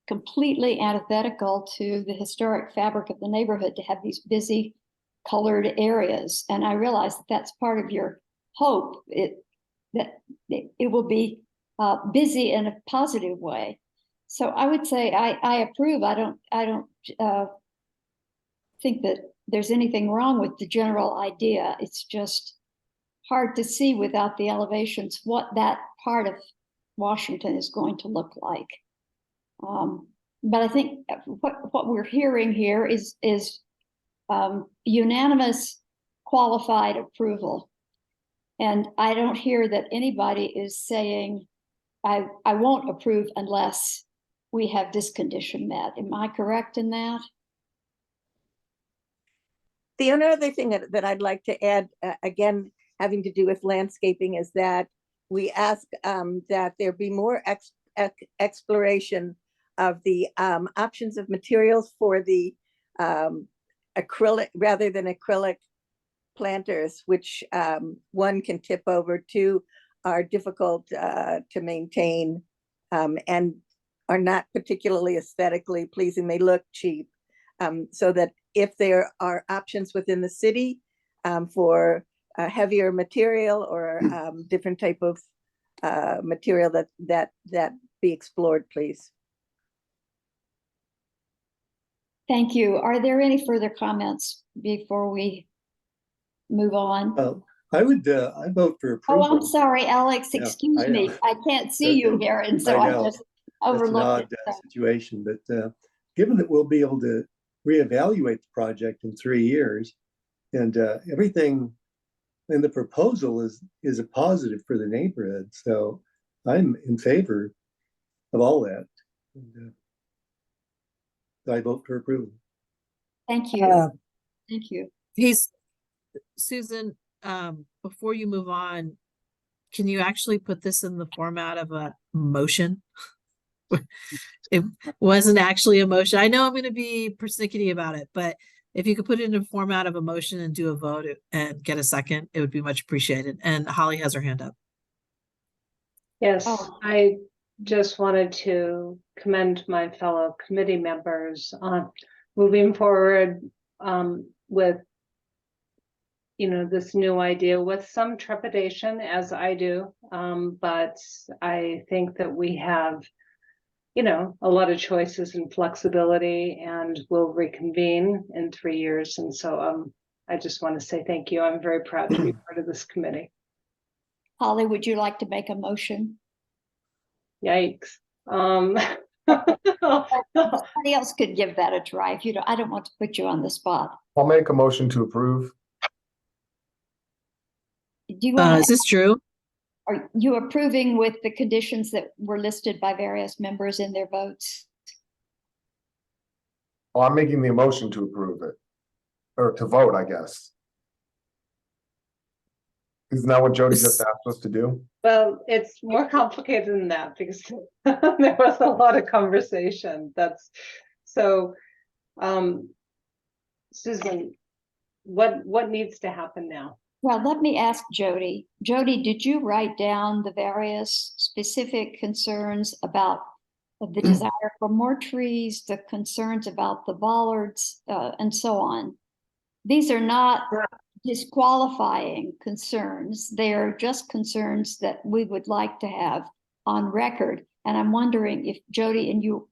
completely antithetical to the historic fabric of the neighborhood to have these busy colored areas. And I realize that that's part of your hope, that it will be busy in a positive way. So I would say I approve. I don't think that there's anything wrong with the general idea. It's just hard to see without the elevations what that part of Washington is going to look like. But I think what we're hearing here is unanimous qualified approval. And I don't hear that anybody is saying, I won't approve unless we have this condition met. Am I correct in that? The only other thing that I'd like to add, again, having to do with landscaping, is that we ask that there be more exploration of the options of materials for the acrylic rather than acrylic planters, which one can tip over, two are difficult to maintain and are not particularly aesthetically pleasing. They look cheap. So that if there are options within the city for a heavier material or different type of material that be explored, please. Thank you. Are there any further comments before we move on? I would, I vote for approval. Oh, I'm sorry, Alex, Yeah, excuse I know. me. I can't see you here, and so I I know. just That's an overlooked odd it. So, situation, but given that we'll be able to reevaluate the project in 3 years, and everything in the proposal is a positive for the neighborhood, so I'm in favor of all that. And, I vote for approval. Thank you. Thank you. Susan, before you move on, can you actually put this in the format of a motion? It wasn't actually a motion. I know I'm going to be persnickety about it, but if you could put it in the format of a motion and do a vote and get a second, it would be much appreciated. And Holly has her hand up. Yes, Oh. I just wanted to commend my fellow committee members on moving forward with, this new idea with some trepidation, as I do. But I think that we have, a lot of choices and flexibility, and we'll reconvene in 3 years. And so I just want to say thank you. I'm very proud to be part of this committee. Holly, would you like to make a motion? Yikes. Somebody else could give that a try if you don't. I don't want to put you on the spot. I'll make a motion to approve. Do you want Is this true? Are you approving with the conditions that were listed by various members in their votes? Well, I'm making the motion to approve it, or to vote, I guess. Isn't that what Jody just asked us to do? Well, it's more complicated than that because there was a lot of conversation. That's so, Susan, what needs to happen now? Well, let me ask Jody. Jody, did you write down the various specific concerns about the desire for more trees, the concerns about the bollards, and so on? These are not disqualifying concerns. They are just concerns that we would like to have on record. And I'm wondering if Jody, in your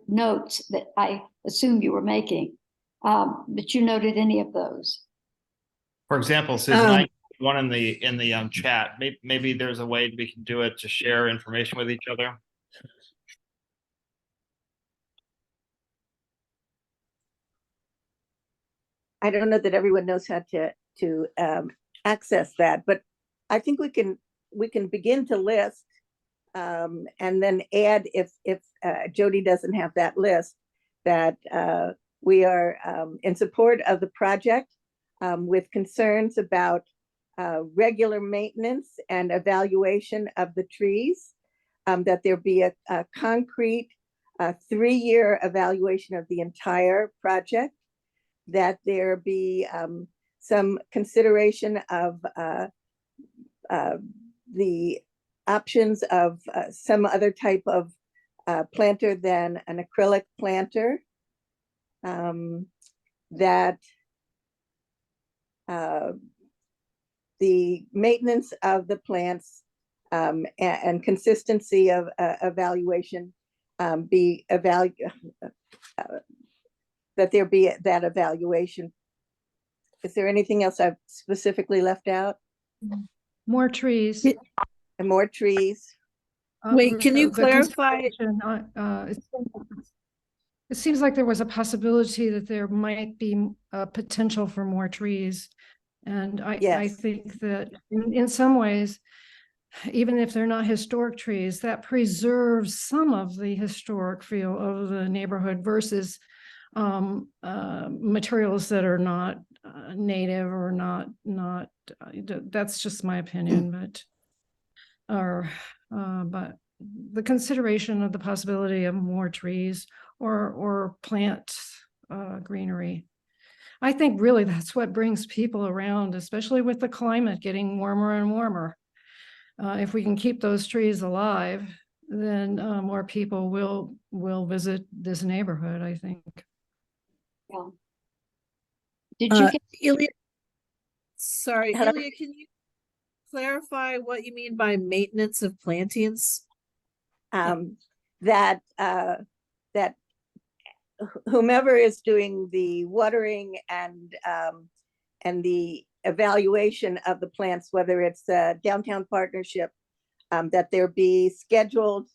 notes that I assume you were making, that you noted any of those. For example, Susan, I one in the chat. Maybe there's a way we can do it to share information with each other. I don't know that everyone knows how to access that, but I think we can begin to list and then add if Jody doesn't have that list, that we are in support of the project with concerns about regular maintenance and evaluation of the trees, that there be a concrete 3-year evaluation of the entire project, that there be some consideration of the options of some other type of planter than an acrylic planter, that the maintenance of the plants and consistency of evaluation be that there be that evaluation. Is there anything else I've specifically left out? More trees. And more trees? Wait, can you The clarify? It seems like there was a possibility that there might be a potential for more trees. And I Yes. think that in some ways, even if they're not historic trees, that preserves some of the historic feel of the neighborhood versus materials that are not native or not that's just my opinion, but the consideration of the possibility of more trees or plant greenery. I think really that's what brings people around, especially with the climate getting warmer and warmer. If we can keep those trees alive, then more people will visit this neighborhood, I think. Yeah. Did you get, Ilya, sorry, Hello? Ilya, can you clarify what you mean by maintenance of plantings? That whomever is doing the watering and the evaluation of the plants, whether it's a downtown partnership, that there be scheduled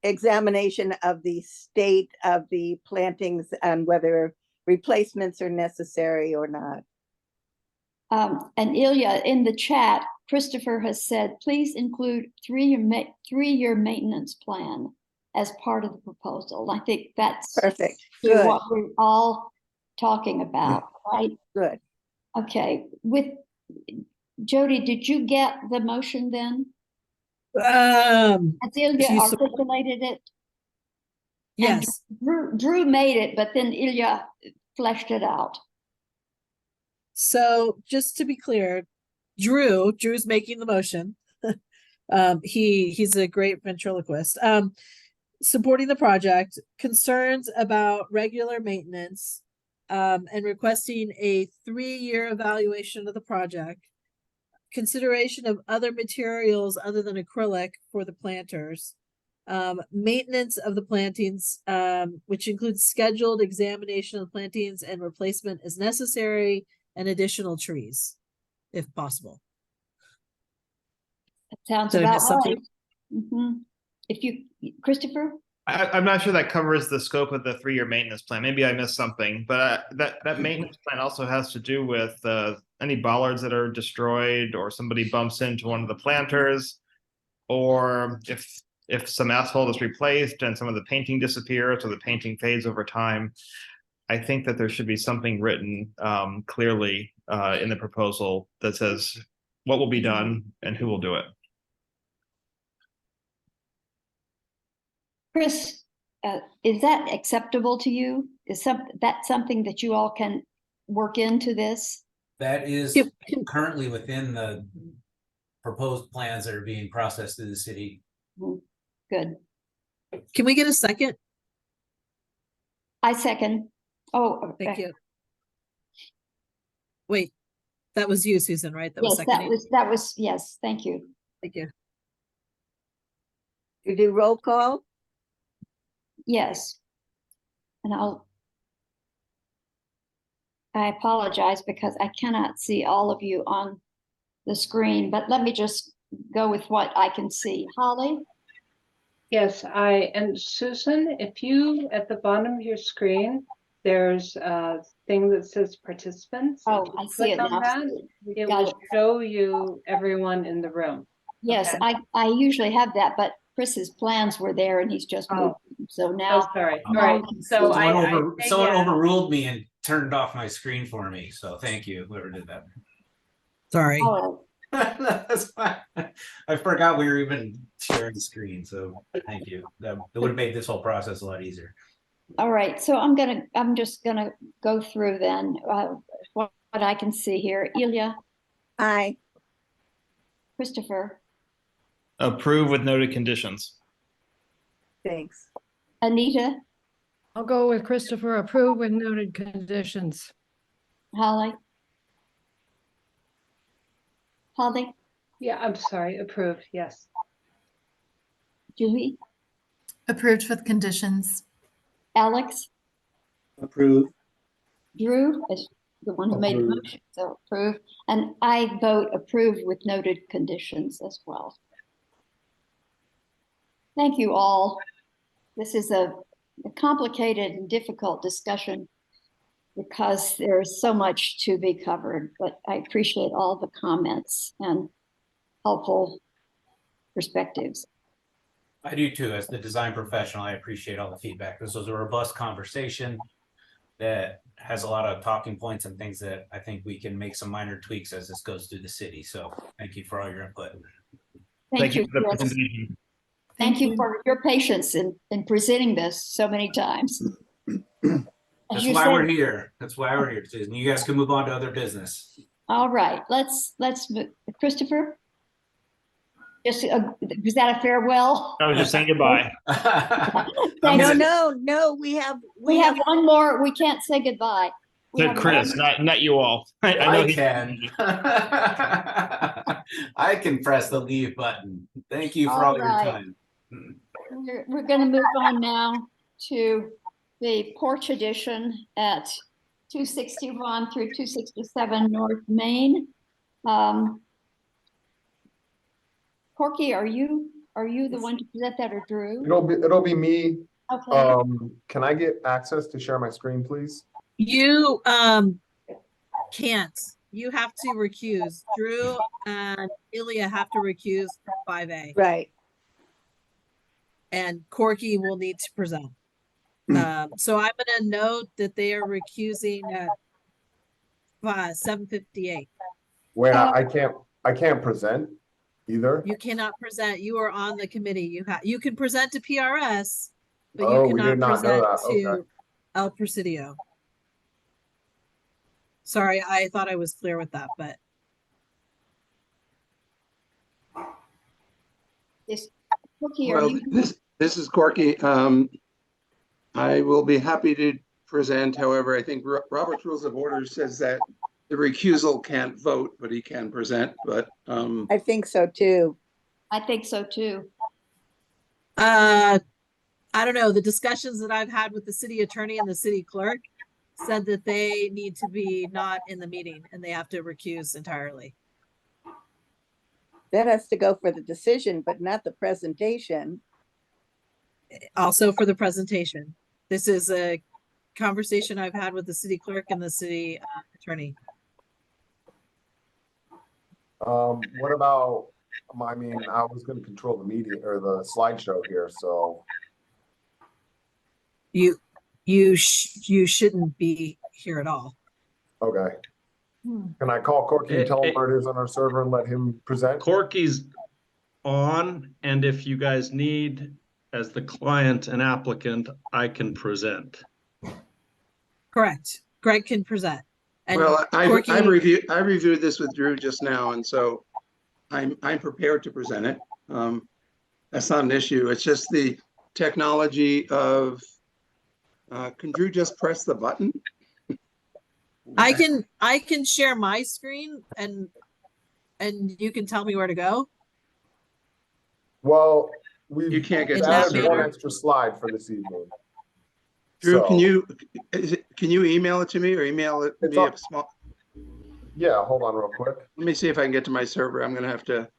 examination of the state of the plantings and whether replacements are necessary or not. and Ilya, in the chat, Christopher has said, please include three-year maintenance plan as part of the proposal. I think that's Perfect. Good. what we're all talking about, right? Good. Okay, with Jody, did you get the motion then? Has Ilya you articulated it? And yes. Drew made it, but then Ilya fleshed it out. So just to be clear, Drew's making the motion. He's a great ventriloquist. Supporting the project, concerns about regular maintenance, and requesting a 3-year evaluation of the project, consideration of other materials other than acrylic for the planters, maintenance of the plantings, which includes scheduled examination of the plantings and replacement as necessary, and additional trees, if possible. That sounds Did I about miss something? right. Mhm. If you, Christopher? I'm not sure that covers the scope of the 3-year maintenance plan. Maybe I missed something, but that maintenance plan also has to do with any bollards that are destroyed, or somebody bumps into one of the planters, or if some asphalt is replaced and some of the painting disappears or the painting fades over time. I think that there should be something written clearly in the proposal that says what will be done and who will do it. Chris, is that acceptable to you? Is that something that you all can work into this? That is Yep. currently within the proposed plans that are being processed through the city. Good. Can we get a second? I second. Oh, Thank you. Wait, that was you, Susan, right? That was yes, seconding. that was, yes, thank you. Thank you. You do roll call? Yes. And I apologize because I cannot see all of you on the screen, but let me just go with what I can see. Holly? Yes, and Susan, if you, at the bottom of your screen, there's a thing that says participants. If Oh, you I see it click on now. that, it Got will it. show you everyone in the room. Yes, Okay. I usually have that, but Chris's plans were there and he's just moved. So Oh, now. sorry. All now right. I can So see. Someone yeah. overruled me and turned off my screen for me. So thank you, whoever did that. Sorry. Oh, That's fine. I forgot we were even sharing the screen. So thank you. That would have made this whole process a lot easier. all right, so I'm just gonna go through then what I can see here. Ilya, Aye. Christopher, Approve with noted conditions. Thanks. Anita, I'll go with Christopher, approve with noted conditions. Holly. Holly, Yeah, I'm sorry. Approve. Yes. Julie, Approved with conditions. Alex, Approve. Drew is the one who made the Approve. motion, so approve. And I vote approve with noted conditions as well. Thank you all. This is a complicated and difficult discussion because there's so much to be covered, but I appreciate all the comments and helpful perspectives. I do too. As the design professional, I appreciate all the feedback. This was a robust conversation that has a lot of talking points and things that I think we can make some minor tweaks as this goes through the city. So thank you for all your input. Thank you, for the Chris. presentation. Thank you for your patience in presenting this so many times. As That's you why said, we're here. That's why we're here, Susan. You guys can move on to other business. all right, Christopher, just, was that a farewell? I was just saying goodbye. Thanks. No, we have one more, we can't say goodbye. We To have Chris, one- not you all. I know I can. I can press the leave button. Thank you for all your Alright. time. We're gonna move on now to the porch edition at 261 through 267 North Main. Corky, are you the one to present that, or Drew? It'll be me. Okay, Can I get access to share my screen, please? You can't. You have to recuse. Drew and Ilya have to recuse from 5A. right. And Corky will need to present. So I'm gonna note that they are recusing at 7:58. Wait, I can't present either. You cannot present. You are on the committee. You can present to PRS, but you Oh, we cannot did not know present that. Okay. to El Presidio. Sorry, I thought I was clear with that, but Corky, are Well, you? this is Corky. I will be happy to present. However, I think Robert's Rules of Order says that the recusal can't vote, but he can present. But I think so too. I think so too. I don't know. The discussions that I've had with the city attorney and the city clerk said that they need to be not in the meeting and they have to recuse entirely. That has to go for the decision, but not the presentation. Also for the presentation. This is a conversation I've had with the city clerk and the city attorney. What about, I mean, I was gonna control the meeting or the slideshow here, so. You shouldn't be here at all. Okay. Can I call Corky and tell him where it is on our server and let him present? Corky's on, and if you guys need, as the client and applicant, I can present. Correct. Greg can present. And well, I Corky- reviewed this with Drew just now, and so I'm prepared to present it. That's not an issue. It's just the technology of. Can Drew just press the button? I can share my screen and you can tell me where to go. Well, You we've can't get In that added one manner? extra slide for this evening. Drew, So, can you email it to me or email it It's me up. a small? Yeah, hold on real quick. Let me see if I can get to my server. I'm gonna have to.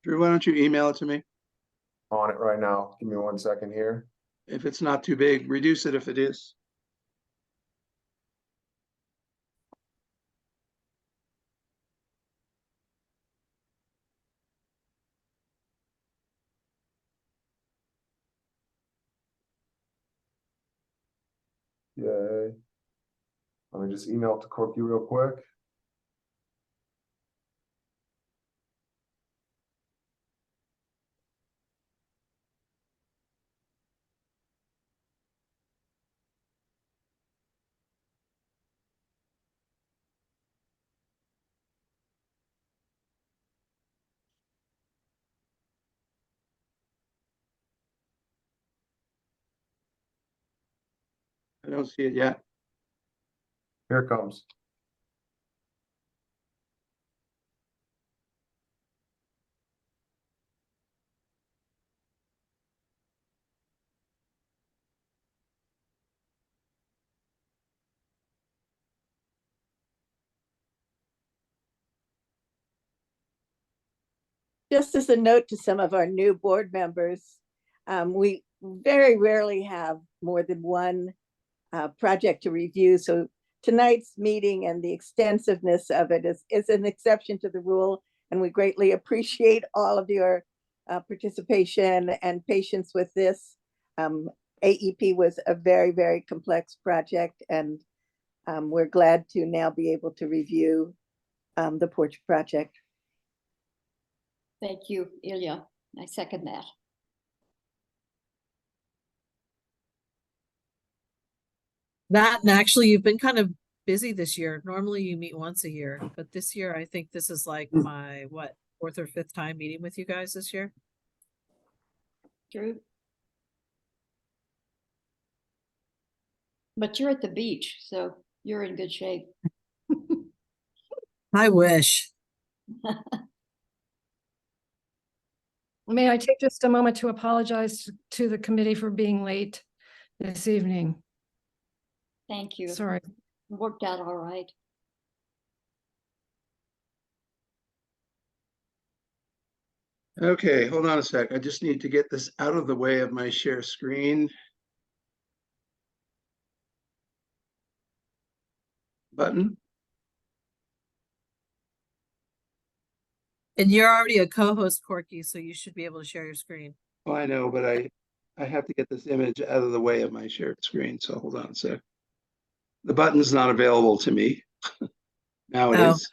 Drew, why don't you email it to me? On it right now. Give me 1 second here. If it's not too big, reduce it if it is. Yay. Let me just email it to Corky real quick. I don't see it yet. Here it comes. Just as a note to some of our new board members, we very rarely have more than one project to review. So tonight's meeting and the extensiveness of it is an exception to the rule. And we greatly appreciate all of your participation and patience with this. AEP was a very, very complex project, and we're glad to now be able to review the porch project. Thank you, Ilya. I second that. That, and actually, you've been kind of busy this year. Normally you meet once a year, but this year I think this is like my, what, 4th or 5th time meeting with you guys this year. True. But you're at the beach, so you're in good shape. I wish. May I take just a moment to apologize to the committee for being late this evening? Thank you. Sorry. It worked out all right. Okay, hold on a sec. I just need to get this out of the way of my share screen button. And you're already a co-host, Corky, so you should be able to share your screen. Oh, I know, but I have to get this image out of the way of my shared screen. So hold on a sec. The button's not available to me. Now it is.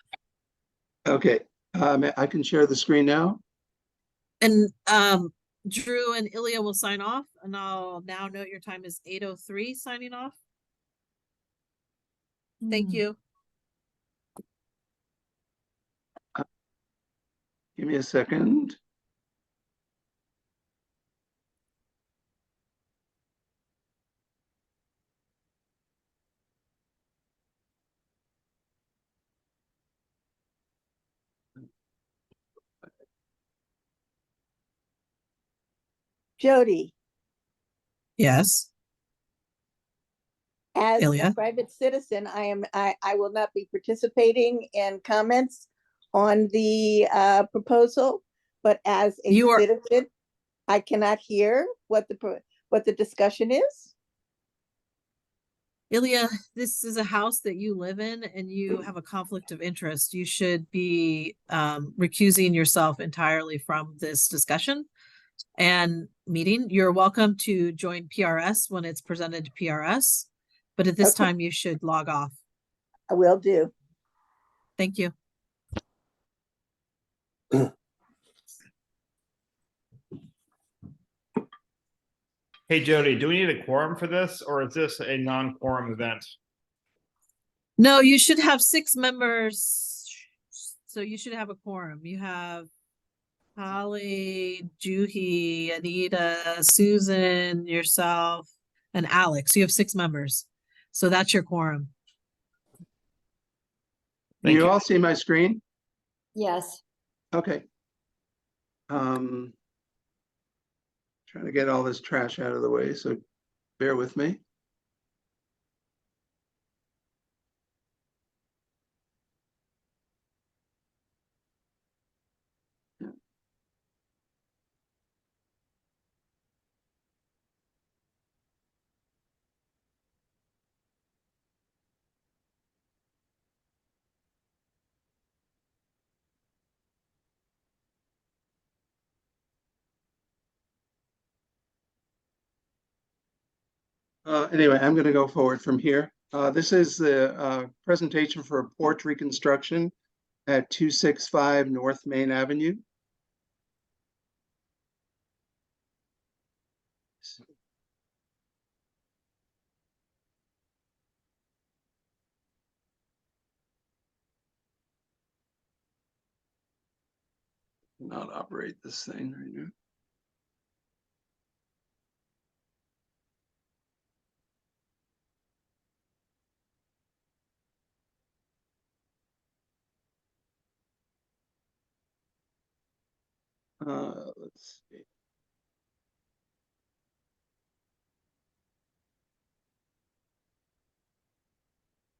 Okay, I can share the screen now. And Drew and Ilya will sign off, and I'll now note your time is 8:03 signing off. Thank you. Give me a second. Jody, Yes. as a Ilya? private citizen, I will not be participating in comments on the proposal, but as a You are- citizen, I cannot hear what the discussion is. Ilya, this is a house that you live in and you have a conflict of interest. You should be recusing yourself entirely from this discussion and meeting. You're welcome to join PRS when it's presented to PRS, but at this Okay. time you should log off. I will do. Thank you. Hey, Jody, do we need a quorum for this, or is this a non-quorum event? No, you should have 6 members. So you should have a quorum. You have Holly, Juhi, Anita, Susan, yourself, and Alex. You have 6 members. So that's your quorum. Can Thank you you. all see my screen? Yes. Okay. Trying to get all this trash out of the way, so bear with me. Anyway, I'm going to go forward from here. This is the presentation for a porch reconstruction at 265 North Main Avenue. Not operate this thing right now. Let's see.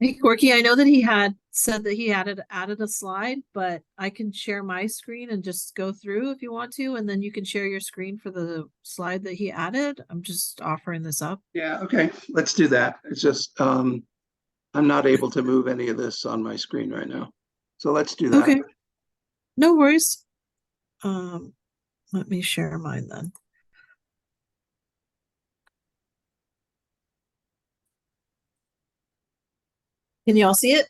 Hey, Corky, I know that he had said that he added a slide, but I can share my screen and just go through if you want to, and then you can share your screen for the slide that he added. I'm just offering this up. Yeah, okay, let's do that. It's just I'm not able to move any of this on my screen right now. So let's do that. Okay. No worries. Let me share mine then. Can you all see it?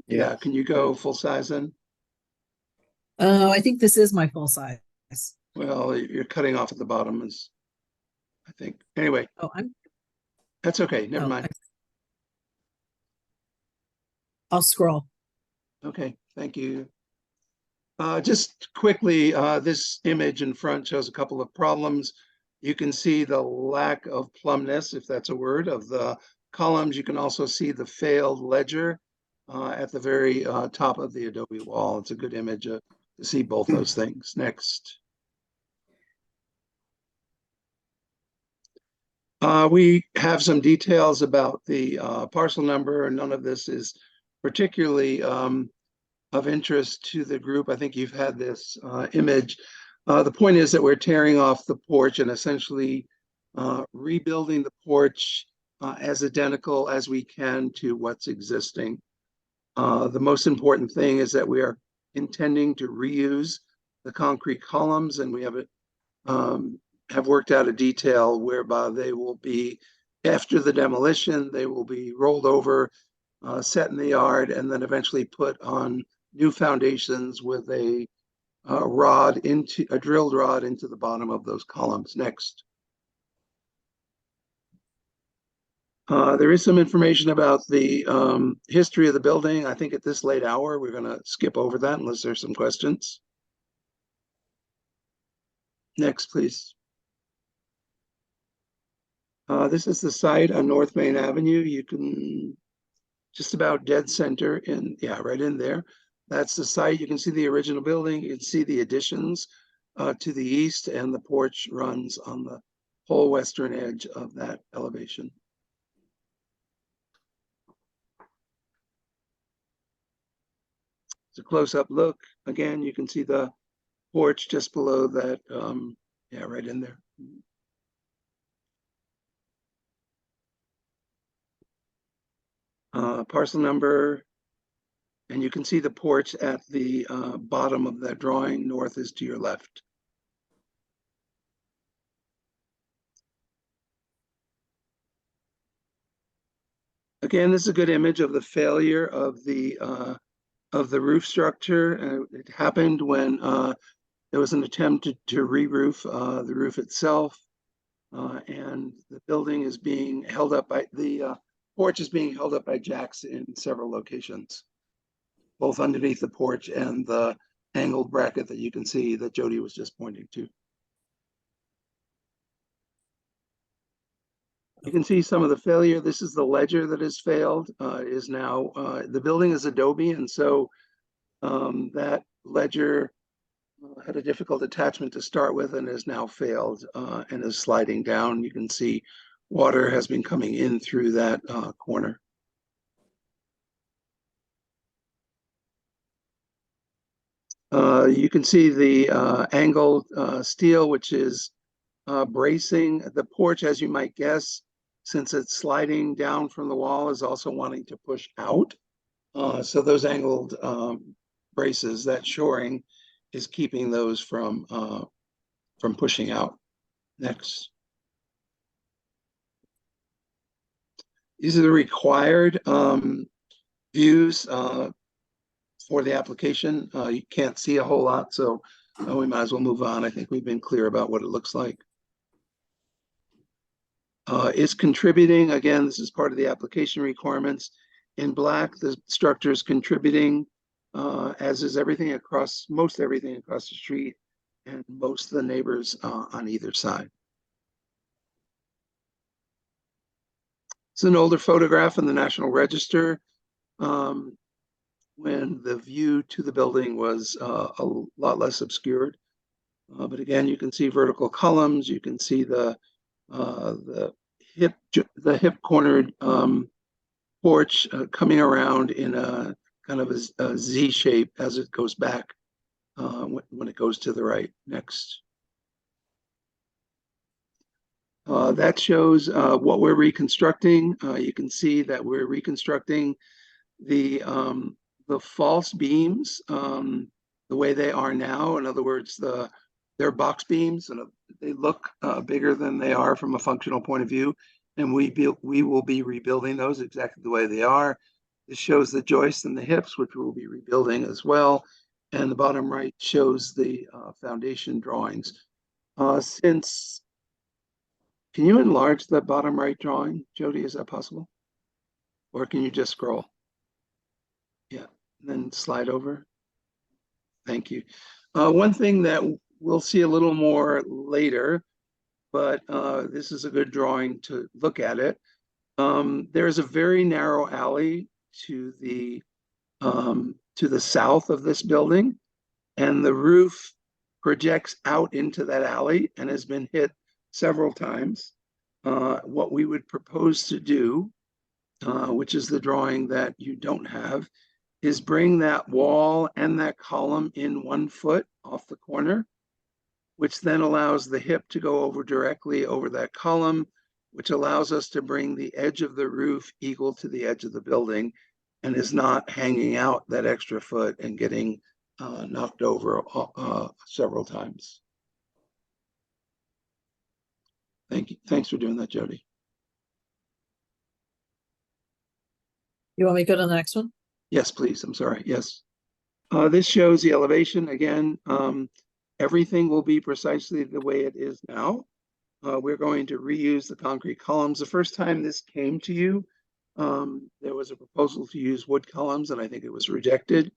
Yeah, can you go full size then? Oh, I think this is my full size. Well, you're cutting off at the bottom is, I think. Anyway, Oh, that's okay. Never mind. I'll scroll. Okay, thank you. Just quickly, this image in front shows a couple of problems. You can see the lack of plumbness, if that's a word, of the columns. You can also see the failed ledger at the very top of the adobe wall. It's a good image to see both those things. Next. We have some details about the parcel number. None of this is particularly of interest to the group. I think you've had this image. The point is that we're tearing off the porch and essentially rebuilding the porch as identical as we can to what's existing. The most important thing is that we are intending to reuse the concrete columns, and we have worked out a detail whereby they will be, after the demolition, they will be rolled over, set in the yard, and then eventually put on new foundations with a drilled rod into the bottom of those columns. Next. There is some information about the history of the building. I think at this late hour, we're going to skip over that unless there's some questions. Next, please. This is the site on North Main Avenue. You can just about dead center in, yeah, right in there. That's the site. You can see the original building. You can see the additions to the east, and the porch runs on the whole western edge of that elevation. It's a close-up look. Again, you can see the porch just below that. Yeah, right in there. Parcel number, and you can see the porch at the bottom of that drawing. North is to your left. Again, this is a good image of the failure of the roof structure. It happened when there was an attempt to re-roof the roof itself, and the building is being held up by the porch is being held up by jacks in several locations, both underneath the porch and the angled bracket that you can see that Jody was just pointing to. You can see some of the failure. This is the ledger that has failed. Is now the building is adobe, and so that ledger had a difficult attachment to start with and has now failed and is sliding down. You can see water has been coming in through that corner. You can see the angled steel, which is bracing the porch, as you might guess, since it's sliding down from the wall, is also wanting to push out. So those angled braces, that shoring, is keeping those from pushing out. Next. These are the required views for the application. You can't see a whole lot, so we might as well move on. I think we've been clear about what it looks like. It's contributing. Again, this is part of the application requirements. In black, the structure is contributing, as is everything across, most everything across the street and most of the neighbors on either side. It's an older photograph in the National Register when the view to the building was a lot less obscured. But again, you can see vertical columns. You can see the hip cornered porch coming around in a kind of a Z shape as it goes back when it goes to the right. Next. That shows what we're reconstructing. You can see that we're reconstructing the false beams the way they are now. In other words, the they're box beams and they look bigger than they are from a functional point of view. And we will be rebuilding those exactly the way they are. This shows the joists and the hips, which we'll be rebuilding as well. And the bottom right shows the foundation drawings. Can you enlarge the bottom right drawing, Jody? Is that possible? Or can you just scroll? Yeah, then slide over. Thank you. One thing that we'll see a little more later, but this is a good drawing to look at it. There's a very narrow alley to the south of this building, and the roof projects out into that alley and has been hit several times. What we would propose to do, which is the drawing that you don't have, is bring that wall and that column in 1 foot off the corner, which then allows the hip to go over directly over that column, which allows us to bring the edge of the roof equal to the edge of the building and is not hanging out that extra foot and getting knocked over several times. Thank you. Thanks for doing that, Jody. You want me to go to the next one? Yes, please. I'm sorry. Yes. This shows the elevation again. Everything will be precisely the way it is now. We're going to reuse the concrete columns. The first time this came to you, there was a proposal to use wood columns, and I think it was rejected.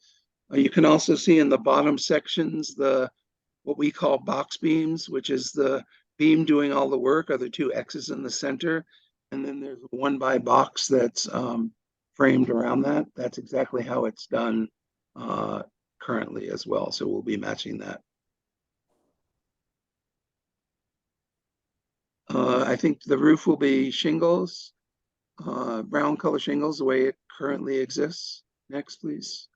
You can also see in the bottom sections what we call box beams, which is the beam doing all the work, are the 2 X's in the center, and then there's a 1x box that's framed around that. That's exactly how it's done currently as well. So we'll be matching that. I think the roof will be shingles, brown color shingles, the way it currently exists. Next, please.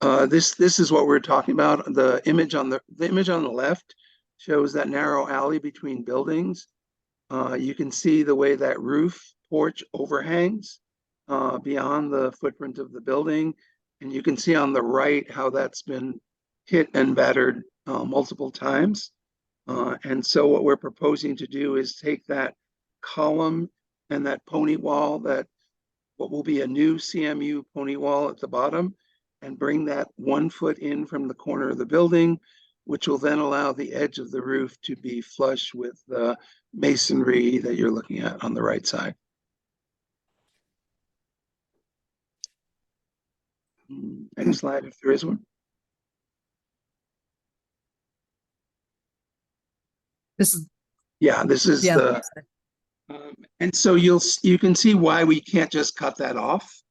This is what we're talking about. The image on the left shows that narrow alley between buildings. You can see the way that roof porch overhangs beyond the footprint of the building. And you can see on the right how that's been hit and battered multiple times. And so what we're proposing to do is take that column and that pony wall, what will be a new CMU pony wall at the bottom, and bring that 1 foot in from the corner of the building, which will then allow the edge of the roof to be flush with the masonry that you're looking at on the right side. Next slide, if there is one. This is the and so you can see why we can't just cut that off.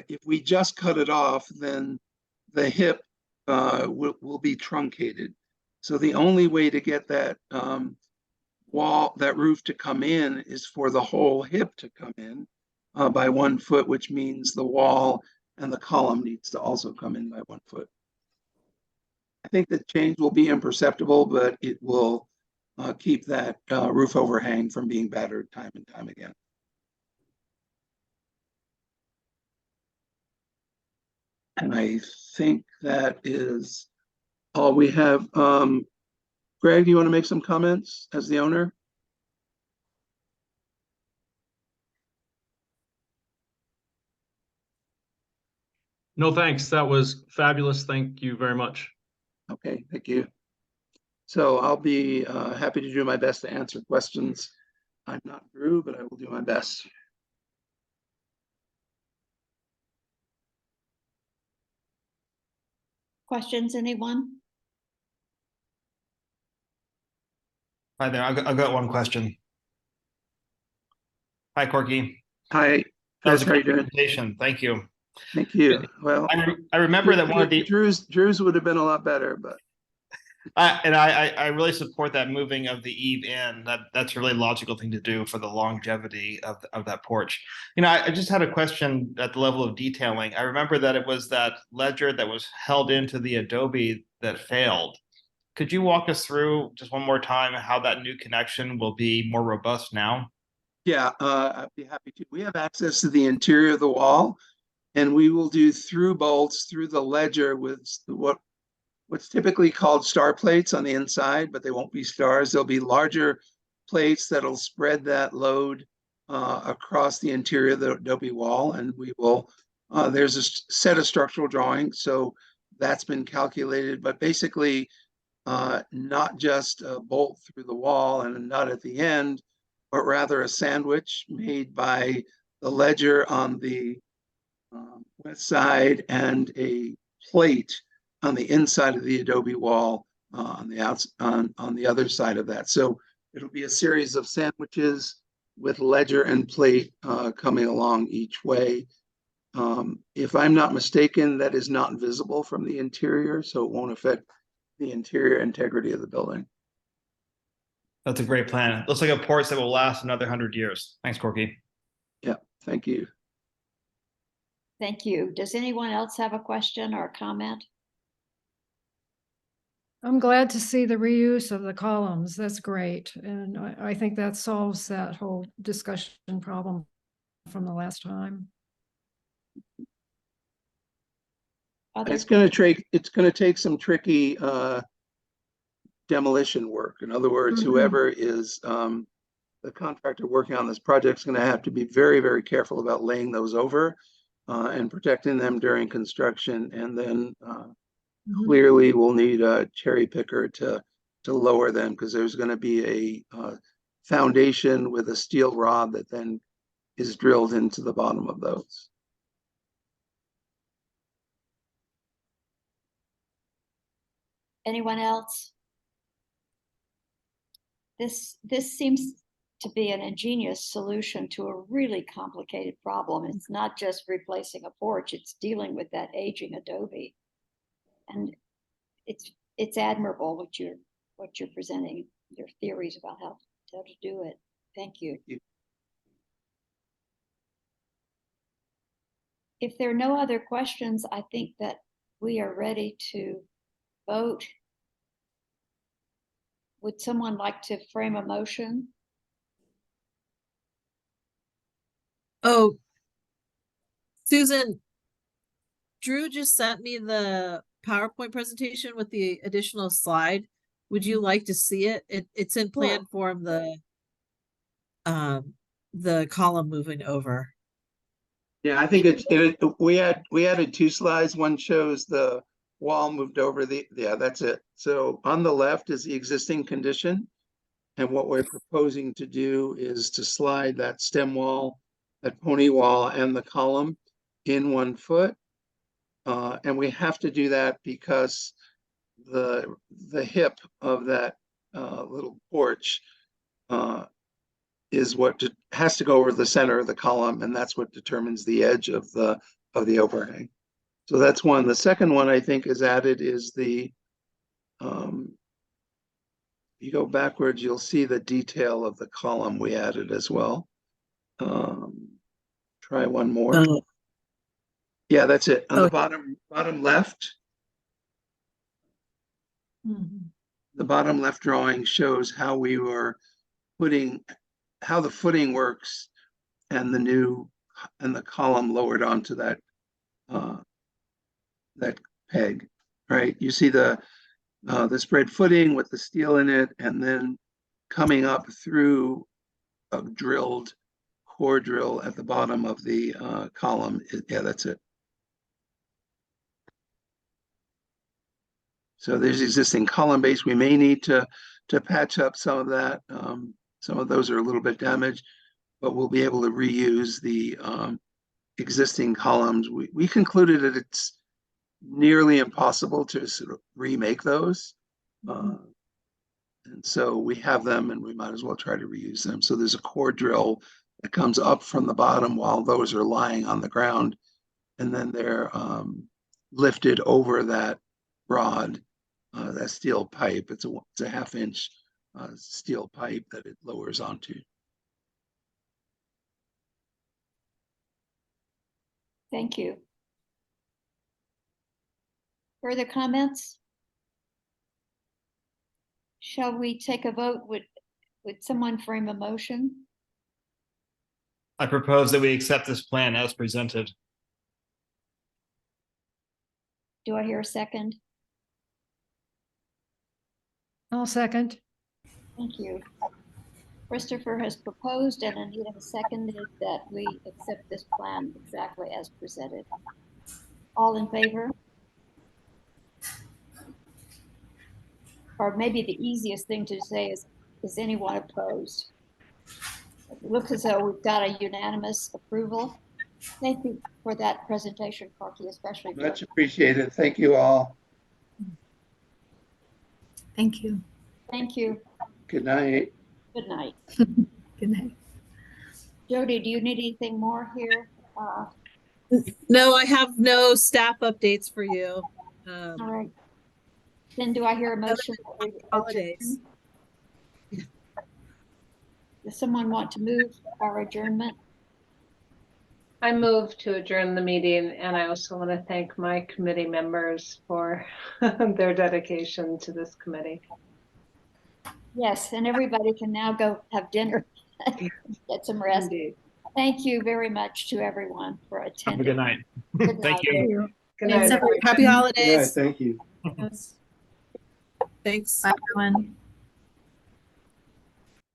If we just cut it off, then the hip will be truncated. So the only way to get that that roof to come in is for the whole hip to come in by 1 foot, which means the wall and the column needs to also come in by 1 foot. I think the change will be imperceptible, but it will keep that roof overhang from being battered time and time again. And I think that is all we have. Greg, do you want to make some comments as the owner? No, thanks. That was fabulous. Thank you very much. Okay, thank you. So I'll be happy to do my best to answer questions. I'm not Drew, but I will do my best. Questions, anyone? Hi there. I've got one question. Hi, Corky. Hi, That was Chris, a how you great doing? presentation. Thank you. Thank you. Well, I remember that one of the Drew's would have been a lot better, but I really support that moving of the eave in. That's a really logical thing to do for the longevity of that porch. You know, I just had a question at the level of detailing. I remember that it was that ledger that was held into the adobe that failed. Could you walk us through just one more time how that new connection will be more robust now? yeah, I'd be happy to. We have access to the interior of the wall, And we will do through bolts through the ledger with what's typically called star plates on the inside, but they won't be stars. There'll be larger plates that'll spread that load across the interior of the adobe wall. And we will, there's a set of structural drawings. So that's been calculated, but basically not just a bolt through the wall and a nut at the end, but rather a sandwich made by the ledger on the west side and a plate on the inside of the adobe wall on the other side of that. So it'll be a series of sandwiches with ledger and plate coming along each way. If I'm not mistaken, that is not visible from the interior, so it won't affect the interior integrity of the building. That's a great plan. Looks like a porch that will last another 100 years. Thanks, Corky. Yeah, thank you. Thank you. Does anyone else have a question or a comment? I'm glad to see the reuse of the columns. That's great. And I think that solves that whole discussion problem from the last time. It's going to take some tricky demolition work. In other words, whoever is the contractor working on this project is going to have to be very, very careful about laying those over and protecting them during construction. And then clearly we'll need a cherry picker to lower them, because there's going to be a foundation with a steel rod that then is drilled into the bottom of those. Anyone else? This seems to be an ingenious solution to a really complicated problem. It's not just replacing a porch, it's dealing with that aging adobe. And it's admirable what you're presenting, your theories about how to do it. Thank you. If there are no other questions, I think that we are ready to vote. Would someone like to frame a motion? Oh, Susan, Drew just sent me the PowerPoint presentation with the additional slide. Would you like to see it? It's in plan form, the column moving over. Yeah, I think we added two slides. One shows the wall moved over yeah, that's it. So on the left is the existing condition. And what we're proposing to do is to slide that stem wall, that pony wall, and the column in 1 foot. And we have to do that because the hip of that little porch is what has to go over the center of the column, and that's what determines the edge of the overhang. So that's one. The second one I think is added is the you go backwards, you'll see the detail of the column we added as well. Try one more. Yeah, that's it. On the bottom left, the bottom left drawing shows how we were how the footing works and the column lowered onto that that peg, right? You see the spread footing with the steel in it, and then coming up through a drilled core drill at the bottom of the column. Yeah, that's it. So there's existing column base. We may need to patch up some of that. Some of those are a little bit damaged, but we'll be able to reuse the existing columns. We concluded that it's nearly impossible to sort of remake those. And so we have them, and we might as well try to reuse them. So there's a core drill that comes up from the bottom while those are lying on the ground, and then they're lifted over that rod, that steel pipe. It's a 1/2 inch steel pipe that it lowers onto. Thank you. Further comments? Shall we take a vote? Would someone frame a motion? I propose that we accept this plan as presented. Do I hear a second? I'll second. Thank you. Christopher has proposed and Anita has seconded that we accept this plan exactly as presented. All in favor? Or maybe the easiest thing to say is anyone opposed? It looks as though we've got a unanimous approval. Thank you for that presentation, Corky, especially. Much appreciated. Thank you all. Thank you. Thank you. Good night. Good night. Good night. Jody, do you need anything more here? No, I have no staff updates for you. All right. Then do I hear a motion? that we Holidays. adjourn? Does someone want to move our adjournment? I move to adjourn the meeting, and I also want to thank my committee members for their dedication to this committee. Yes, and everybody can now go have dinner, get some rest. Indeed. Thank you very much to everyone for Have a attending. good night. Good Thank night. you. Good Thanks, night. everyone. Happy Good night, holidays. thank you. Thanks. Bye, everyone.